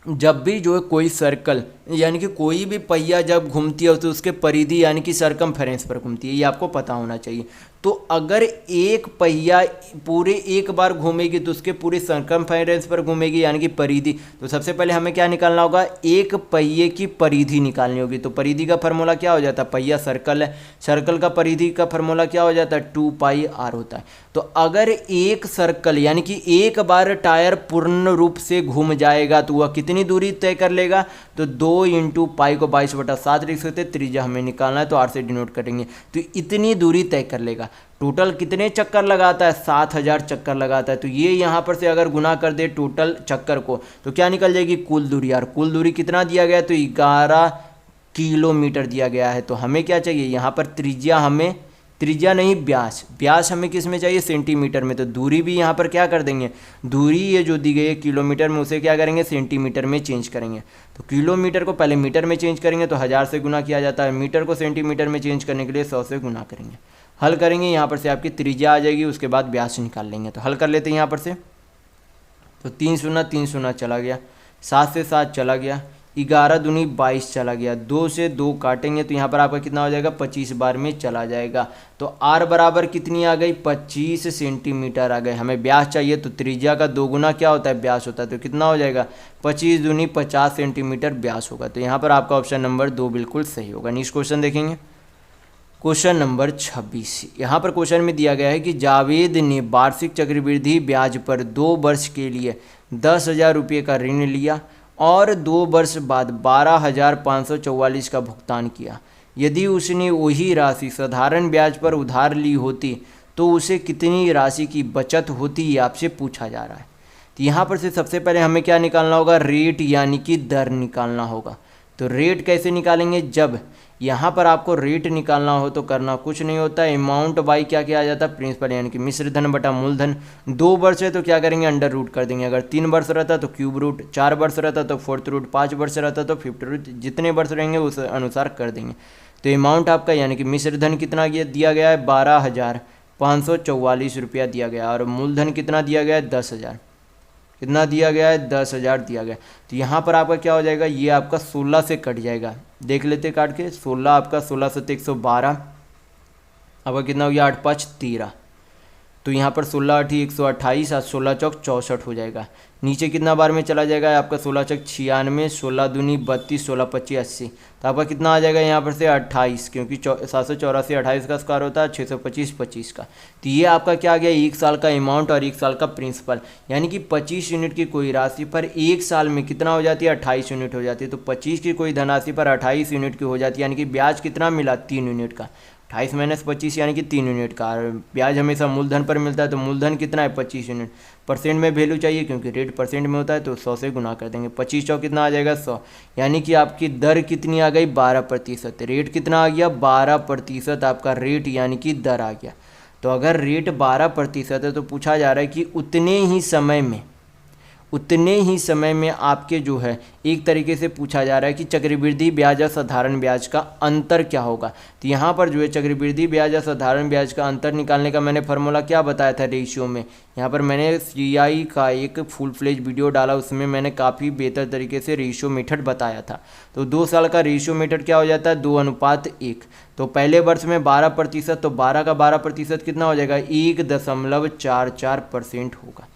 जब भी जो है कोई सर्कल यानी कि कोई भी पहिया जब घूमती है तो उसके परिधि यानी कि सरकमफेरेंस पर घूमती है, ये आपको पता होना चाहिए। तो अगर एक पहिया पूरे एक बार घूमेगी तो उसके पूरे सरकमफेरेंस पर घूमेगी यानी कि परिधि। तो सबसे पहले हमें क्या निकालना होगा, एक पहिए की परिधि निकालनी होगी। तो परिधि का फार्मूला क्या हो जाता है, पहिया सर्कल है, सर्कल का परिधि का फार्मूला क्या हो जाता है, 2πr होता है। तो अगर एक सर्कल यानी कि एक बार टायर पूर्ण रूप से घूम जाएगा तो वह कितनी दूरी तय कर लेगा, तो 2 इंटू पाई को 22/7 लिख सकते, त्रिज्या हमें निकालना है तो r से डिनोट करेंगे। तो इतनी दूरी तय कर लेगा। टोटल कितने चक्कर लगाता है, 7000 चक्कर लगाता है। तो ये यहाँ पर से अगर गुना कर दे टोटल चक्कर को तो क्या निकल जाएगी, कुल दूरी। यार कुल दूरी कितना दिया गया है, तो 11 किलोमीटर दिया गया है। तो हमें क्या चाहिए यहाँ पर, त्रिज्या, हमें त्रिज्या नहीं व्यास, व्यास हमें किस में चाहिए, सेंटीमीटर में। तो दूरी भी यहाँ पर क्या कर देंगे, दूरी ये जो दी गई है किलोमीटर में उसे क्या करेंगे, सेंटीमीटर में चेंज करेंगे। तो किलोमीटर को पहले मीटर में चेंज करेंगे तो 1000 से गुना किया जाता है, मीटर को सेंटीमीटर में चेंज करने के लिए 100 से गुना करेंगे। हल करेंगे, यहाँ पर से आपकी त्रिज्या आ जाएगी, उसके बाद व्यास निकाल लेंगे। तो हल कर लेते हैं यहाँ पर से। तो 3 शून्य 3 शून्य चला गया, 7 से 7 चला गया, 11 दूनी 22 चला गया, 2 से 2 काटेंगे तो यहाँ पर आपका कितना हो जाएगा, 25 बार में चला जाएगा। तो r बराबर कितनी आ गई, 25 सेंटीमीटर आ गए। हमें व्यास चाहिए तो त्रिज्या का 2 गुना क्या होता है, व्यास होता है। तो कितना हो जाएगा, 25 दूनी 50 सेंटीमीटर व्यास होगा। तो यहाँ पर आपका ऑप्शन नंबर 2 बिल्कुल सही होगा। नेक्स्ट क्वेश्चन देखेंगे, क्वेश्चन नंबर 26। यहाँ पर क्वेश्चन में दिया गया है कि जावेद ने वार्षिक चक्रवृद्धि ब्याज पर 2 वर्ष के लिए 10,000 रुपये का ऋण लिया और 2 वर्ष बाद 12,544 का भुगतान किया। यदि उसने वही राशि साधारण ब्याज पर उधार ली होती तो उसे कितनी राशि की बचत होती, ये आपसे पूछा जा रहा है। तो यहाँ पर से सबसे पहले हमें क्या निकालना होगा, रेट यानी कि दर निकालना होगा। तो रेट कैसे निकालेंगे, जब यहाँ पर आपको रेट निकालना हो तो करना कुछ नहीं होता, अमाउंट बाई क्या किया जाता है, प्रिंसिपल यानी कि मिश्र धन बटा मूलधन। 2 वर्ष है तो क्या करेंगे, अंडर रूट कर देंगे। अगर 3 वर्ष रहता तो क्यूब रूट, 4 वर्ष रहता तो फोर्थ रूट, 5 वर्ष रहता तो फिफ्थ रूट, जितने वर्ष रहेंगे उस अनुसार कर देंगे। तो अमाउंट आपका यानी कि मिश्र धन कितना दिया गया है, 12,544 रुपया दिया गया, और मूलधन कितना दिया गया है, 10,000। कितना दिया गया है, 10,000 दिया गया। तो यहाँ पर आपका क्या हो जाएगा, ये आपका 16 से कट जाएगा, देख लेते काट के। 16 आपका 16 से 112, आपका कितना हो गया, 8 5 13। तो यहाँ पर 16 8 128, 16 चौक 64 हो जाएगा। नीचे कितना बार में चला जाएगा आपका, 16 चौक 96, 16 दूनी 32, 16 25 80। तो आपका कितना आ जाएगा यहाँ पर से 28, क्योंकि 784 28 का स्क्वायर होता है 625 25 का। तो ये आपका क्या आ गया, 1 साल का अमाउंट और 1 साल का प्रिंसिपल, यानी कि 25 यूनिट की कोई राशि पर 1 साल में कितना हो जाती है, 28 यूनिट हो जाती है। तो 25 की कोई धनराशि पर 28 यूनिट की हो जाती है, यानी कि ब्याज कितना मिला, 3 यूनिट का। 28 माइनस 25 यानी कि 3 यूनिट का। ब्याज हमेशा मूलधन पर मिलता है, तो मूलधन कितना है, 25 यूनिट। परसेंट में वैल्यू चाहिए क्योंकि रेट परसेंट में होता है, तो 100 से गुना कर देंगे। 25 चौक कितना आ जाएगा, 100, यानी कि आपकी दर कितनी आ गई, 12%। रेट कितना आ गया, 12% आपका रेट यानी कि दर आ गया। तो अगर रेट 12% है तो पूछा जा रहा है कि उतने ही समय में उतने ही समय में आपके जो है एक तरीके से पूछा जा रहा है कि चक्रवृद्धि ब्याज और साधारण ब्याज का अंतर क्या होगा। तो यहाँ पर जो है चक्रवृद्धि ब्याज और साधारण ब्याज का अंतर निकालने का मैंने फार्मूला क्या बताया था रेशियो में। यहाँ पर मैंने CI का एक फुल फ्लेज वीडियो डाला, उसमें मैंने काफ़ी बेहतर तरीके से रेशियो मेथड बताया था। तो 2 साल का रेशियो मेथड क्या हो जाता है, 2:1। तो पहले वर्ष में 12%, तो 12 का 12% कितना हो जाएगा, 1.44% होगा।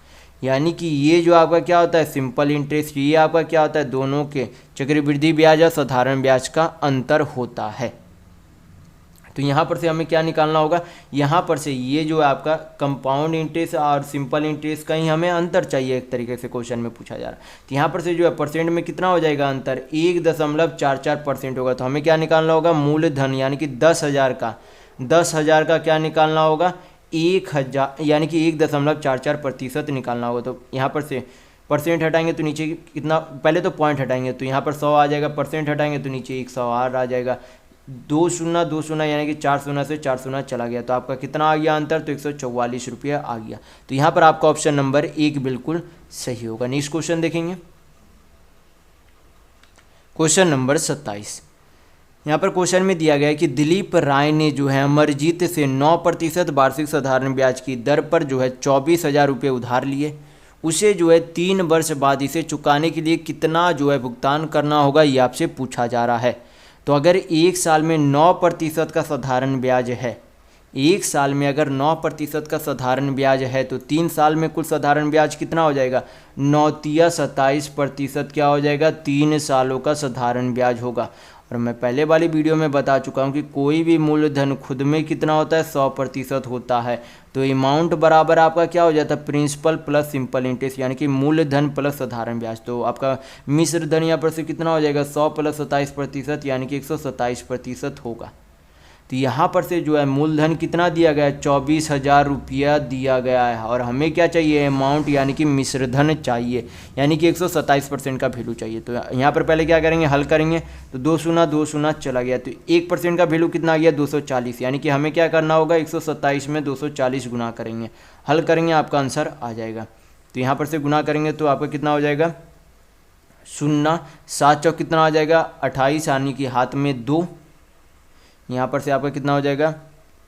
यानी कि ये जो आपका क्या होता है सिंपल इंटरेस्ट, ये आपका क्या होता है दोनों के चक्रवृद्धि ब्याज और साधारण ब्याज का अंतर होता है। तो यहाँ पर से हमें क्या निकालना होगा, यहाँ पर से ये जो आपका कंपाउंड इंटरेस्ट और सिंपल इंटरेस्ट का ही हमें अंतर चाहिए, एक तरीके से क्वेश्चन में पूछा जा रहा है। तो यहाँ पर से जो है परसेंट में कितना हो जाएगा अंतर, 1.44% होगा। तो हमें क्या निकालना होगा, मूलधन यानी कि 10,000 का क्या निकालना होगा, 1,000 यानी कि 1.44% निकालना होगा। तो यहाँ पर से परसेंट हटाएंगे तो नीचे कितना, पहले तो पॉइंट हटाएंगे तो यहाँ पर 100 आ जाएगा, परसेंट हटाएंगे तो नीचे 100 आ जाएगा, 2 शून्य यानी कि 4 शून्य से 4 शून्य चला गया। तो आपका कितना आ गया अंतर, तो 144 रुपया आ गया। तो यहाँ पर आपका ऑप्शन नंबर 1 बिल्कुल सही होगा। नेक्स्ट क्वेश्चन देखेंगे, क्वेश्चन नंबर 27। यहाँ पर क्वेश्चन में दिया गया है कि दिलीप राय ने जो है अमरजीत से 9% वार्षिक साधारण ब्याज की दर पर जो है 24,000 रुपये उधार लिए। उसे जो है 3 वर्ष बाद इसे चुकाने के लिए कितना जो है भुगतान करना होगा, ये आपसे पूछा जा रहा है। तो अगर 1 साल में 9% का साधारण ब्याज है, 1 साल में अगर 9% का साधारण ब्याज है, तो 3 साल में कुल साधारण ब्याज कितना हो जाएगा, 9×27% क्या हो जाएगा, 3 सालों का साधारण ब्याज होगा। और मैं पहले वाली वीडियो में बता चुका हूँ कि कोई भी मूलधन खुद में कितना होता है, 100% होता है। तो अमाउंट बराबर आपका क्या हो जाता है, प्रिंसिपल प्लस सिंपल इंटरेस्ट, यानी कि मूलधन प्लस साधारण ब्याज। तो आपका मिश्र धन यहाँ पर से कितना हो जाएगा, 100 + 27% यानी कि 127% होगा। तो यहाँ पर से जो है मूलधन कितना दिया गया है, 24,000 रुपया दिया गया है। और हमें क्या चाहिए, अमाउंट यानी कि मिश्रधन चाहिए, यानी कि 127% का वैल्यू चाहिए। तो यहाँ पर पहले क्या करेंगे, हल करेंगे तो 2 शून्य चला गया। तो 1% का वैल्यू कितना आ गया, 240, यानी कि हमें क्या करना होगा, 127 में 240 गुना करेंगे, हल करेंगे, आपका आंसर आ जाएगा। तो यहाँ पर से गुना करेंगे तो आपका कितना हो जाएगा, 0 7 चौक कितना आ जाएगा, 28, यानी कि हाथ में 2। यहाँ पर से आपका कितना हो जाएगा,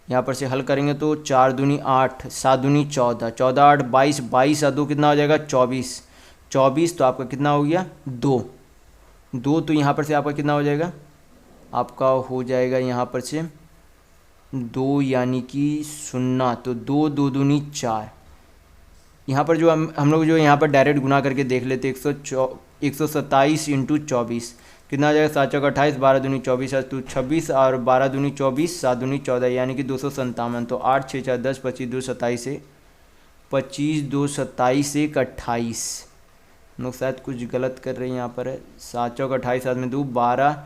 यहाँ पर से हल करेंगे तो 4 दूनी 8, 7 दूनी 14, 14 8 22, 22 और 2 कितना हो जाएगा, 24। तो आपका कितना हो गया, 2। तो यहाँ पर से आपका कितना हो जाएगा, आपका हो जाएगा यहाँ पर से 2 यानी कि 0। तो 2 2 दूनी 4। यहाँ पर जो हम लोग जो यहाँ पर डायरेक्ट गुना करके देख लेते, 127 × 24 कितना आ जाएगा, 7 चौक 28, 12 दूनी 24, 26 और 12 दूनी 24, 7 दूनी 14 यानी कि 257। तो 8 6 4 10, 25 2 27 से 25 2 27 1 28। हम लोग शायद कुछ गलत कर रहे हैं यहाँ पर है, 7 चौक 28, 7 में 2, 12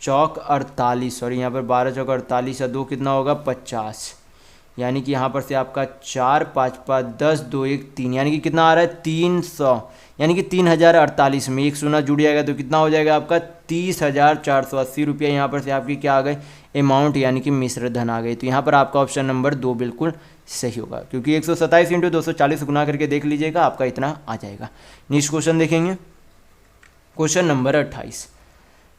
चौक 48, सॉरी यहाँ पर 12 चौक 48 और 2 कितना होगा, 50। यानी कि यहाँ पर से आपका 4 5 5 10 2 1 3, यानी कि कितना आ रहा है, 300, यानी कि 3048 में 1 शून्य जुड़ जाएगा तो कितना हो जाएगा आपका 30,480 रुपया। यहाँ पर से आपकी क्या आ गई, अमाउंट यानी कि मिश्र धन आ गई। तो यहाँ पर आपका ऑप्शन नंबर 2 बिल्कुल सही होगा, क्योंकि 127 × 240 गुना करके देख लीजिएगा, आपका इतना आ जाएगा। नेक्स्ट क्वेश्चन देखेंगे, क्वेश्चन नंबर 28।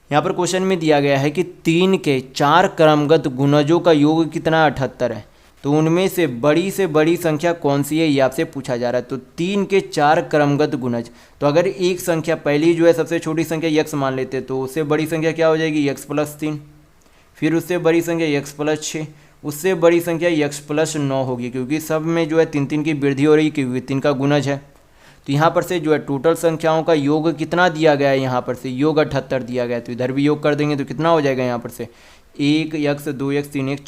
यहाँ पर क्वेश्चन में दिया गया है कि 3 के 4 क्रमगत गुणजों का योग कितना 78 है। तो उनमें से बड़ी संख्या कौन सी है, ये आपसे पूछा जा रहा है। तो 3 के 4 क्रमगत गुणज, तो अगर एक संख्या पहली जो है सबसे छोटी संख्या यक्स मान लेते हैं, तो उससे बड़ी संख्या क्या हो जाएगी, x + 3। फिर उससे बड़ी संख्या x + 6, उससे बड़ी संख्या x + 9 होगी, क्योंकि सब में जो है 3 3 की वृद्धि हो रही है, क्योंकि 3 का गुणज है। तो यहाँ पर से जो है टोटल संख्याओं का योग कितना दिया गया है, यहाँ पर से योग 78 दिया गया है। तो इधर भी योग कर देंगे तो कितना हो जाएगा, यहाँ पर से 1x 2x 3x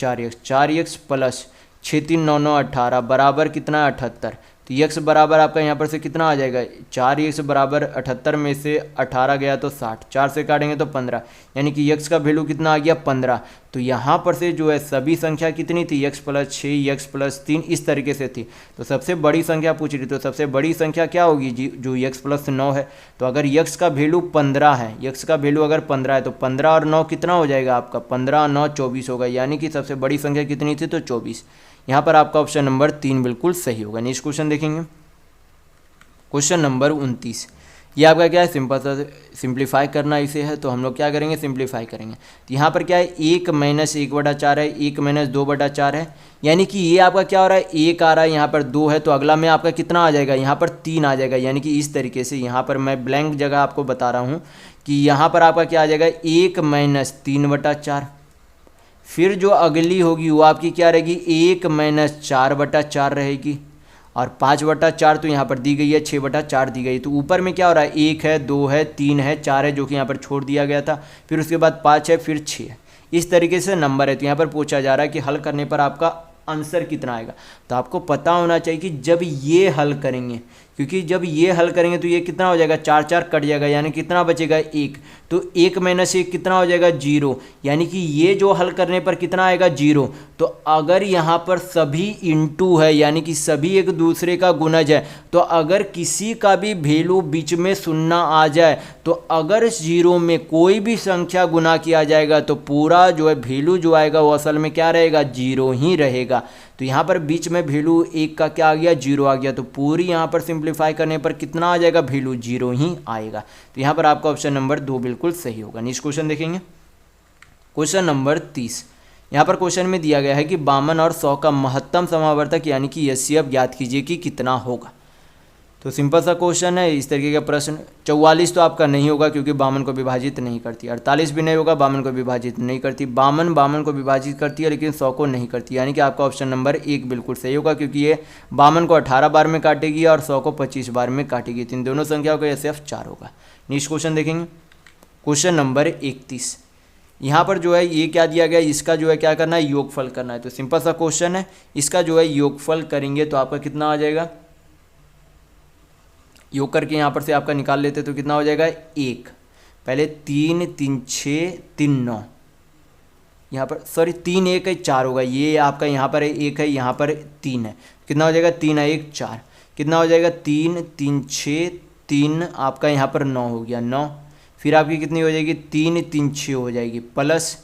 4x + 6 3 9 9 18 बराबर कितना 78। तो x बराबर आपका यहाँ पर से कितना आ जाएगा, 4x बराबर 78 में से 18 गया तो 60, 4 से काटेंगे तो 15, यानी कि x का वैल्यू कितना आ गया 15। तो यहाँ पर से जो है सभी संख्या कितनी थी, x + 6 x + 3 इस तरीके से थी। तो सबसे बड़ी संख्या पूछ रही, तो सबसे बड़ी संख्या क्या होगी जी, जो x + 9 है। तो अगर x का वैल्यू 15 है, x का वैल्यू अगर 15 है, तो 15 और 9 कितना हो जाएगा आपका, 15 और 9 24 होगा, यानी कि सबसे बड़ी संख्या कितनी थी, तो 24। यहाँ पर आपका ऑप्शन नंबर 3 बिल्कुल सही होगा। नेक्स्ट क्वेश्चन देखेंगे, क्वेश्चन नंबर 29, ये आपका क्या है, सिंपल सा सिंप्लीफाई करना इसे है, तो हम लोग क्या करेंगे, सिंप्लीफाई करेंगे। तो यहाँ पर क्या है, 1 माइनस 1/4 है, 1 माइनस 2/4 है, यानी कि ये आपका क्या हो रहा है, 1 आ रहा है, यहाँ पर 2 है, तो अगला में आपका कितना आ जाएगा, यहाँ पर 3 आ जाएगा। यानी कि इस तरीके से यहाँ पर मैं ब्लैंक जगह आपको बता रहा हूँ कि यहाँ पर आपका क्या आ जाएगा, 1 माइनस 3/4। फिर जो अगली होगी वो आपकी क्या रहेगी, 1 माइनस 4/4 रहेगी, और 5/4 तो यहाँ पर दी गई है, 6/4 दी गई। तो ऊपर में क्या हो रहा है, 1 है, 2 है, 3 है, 4 है, जो कि यहाँ पर छोड़ दिया गया था, फिर उसके बाद 5 है, फिर 6 है। इस तरीके से नंबर है। तो यहाँ पर पूछा जा रहा है कि हल करने पर आपका आंसर कितना आएगा। तो आपको पता होना चाहिए कि जब ये हल करेंगे, क्योंकि जब ये हल करेंगे तो ये कितना हो जाएगा, 4 4 कट जाएगा, यानी कितना बचेगा, 1। तो 1 माइनस 1 कितना हो जाएगा, 0। यानी कि ये जो हल करने पर कितना आएगा, 0। तो अगर यहाँ पर सभी इंटू है, यानी कि सभी एक दूसरे का गुणज है, तो अगर किसी का भी वैल्यू बीच में शून्य आ जाए, तो अगर 0 में कोई भी संख्या गुना किया जाएगा तो पूरा जो है वैल्यू जो आएगा वो असल में क्या रहेगा, 0 ही रहेगा। तो यहाँ पर बीच में वैल्यू 1 का क्या आ गया, 0 आ गया। तो पूरी यहाँ पर सिंप्लीफाई करने पर कितना आ जाएगा, वैल्यू 0 ही आएगा। तो यहाँ पर आपका ऑप्शन नंबर 2 बिल्कुल सही होगा। नेक्स्ट क्वेश्चन देखेंगे, क्वेश्चन नंबर 30। यहाँ पर क्वेश्चन में दिया गया है कि 52 और 100 का महत्तम समावर्तक यानी कि एचसीएफ ज्ञात कीजिए कि कितना होगा। तो सिंपल सा क्वेश्चन है, इस तरीके का प्रश्न। 44 तो आपका नहीं होगा क्योंकि 52 को विभाजित नहीं करती। 48 भी नहीं होगा, 52 को विभाजित नहीं करती। 52 को विभाजित करती है लेकिन 100 को नहीं करती, यानी कि आपका ऑप्शन नंबर 1 बिल्कुल सही होगा, क्योंकि ये 52 को 18 बार में काटेगी और 100 को 25 बार में काटेगी। तो इन दोनों संख्याओं का एचसीएफ 4 होगा। नेक्स्ट क्वेश्चन देखेंगे, क्वेश्चन नंबर 31। यहाँ पर जो है ये क्या दिया गया है, इसका जो है क्या करना है, योगफल करना है। तो सिंपल सा क्वेश्चन है, इसका जो है योगफल करेंगे तो आपका कितना आ जाएगा, योग करके यहाँ पर से आपका निकाल लेते तो कितना हो जाएगा, 1। पहले 3 3 6 3 9, यहाँ पर सॉरी 3 1 है 4 होगा। ये आपका यहाँ पर 1 है, यहाँ पर 3 है, कितना हो जाएगा, 3 1 4, कितना हो जाएगा, 3 3 6 3, आपका यहाँ पर 9 हो गया, 9। फिर आपकी कितनी हो जाएगी, 3 3 6 हो जाएगी, प्लस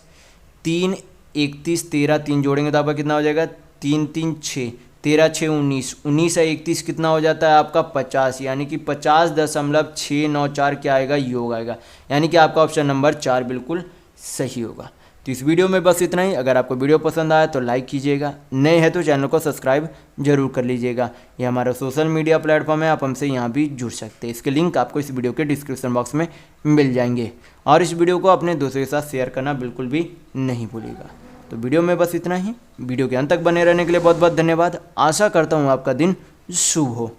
3 31 13, 3 जोड़ेंगे तो आपका कितना हो जाएगा, 3 3 6 13 6 19, 19 है 31 कितना हो जाता है आपका 50, यानी कि 50.694 क्या आएगा, योग आएगा। यानी कि आपका ऑप्शन नंबर 4 बिल्कुल सही होगा। तो इस वीडियो में बस इतना ही। अगर आपको वीडियो पसंद आया तो लाइक कीजिएगा, नए हैं तो चैनल को सब्सक्राइब जरूर कर लीजिएगा। ये हमारा सोशल मीडिया प्लेटफॉर्म है, आप हमसे यहाँ भी जुड़ सकते हैं। इसके लिंक आपको इस वीडियो के डिस्क्रिप्शन बॉक्स में मिल जाएंगे। और इस वीडियो को अपने दोस्तों के साथ शेयर करना बिल्कुल भी नहीं भूलिएगा। तो वीडियो में बस इतना ही। वीडियो के अंत तक बने रहने के लिए बहुत बहुत धन्यवाद। आशा करता हूँ आपका दिन शुभ हो।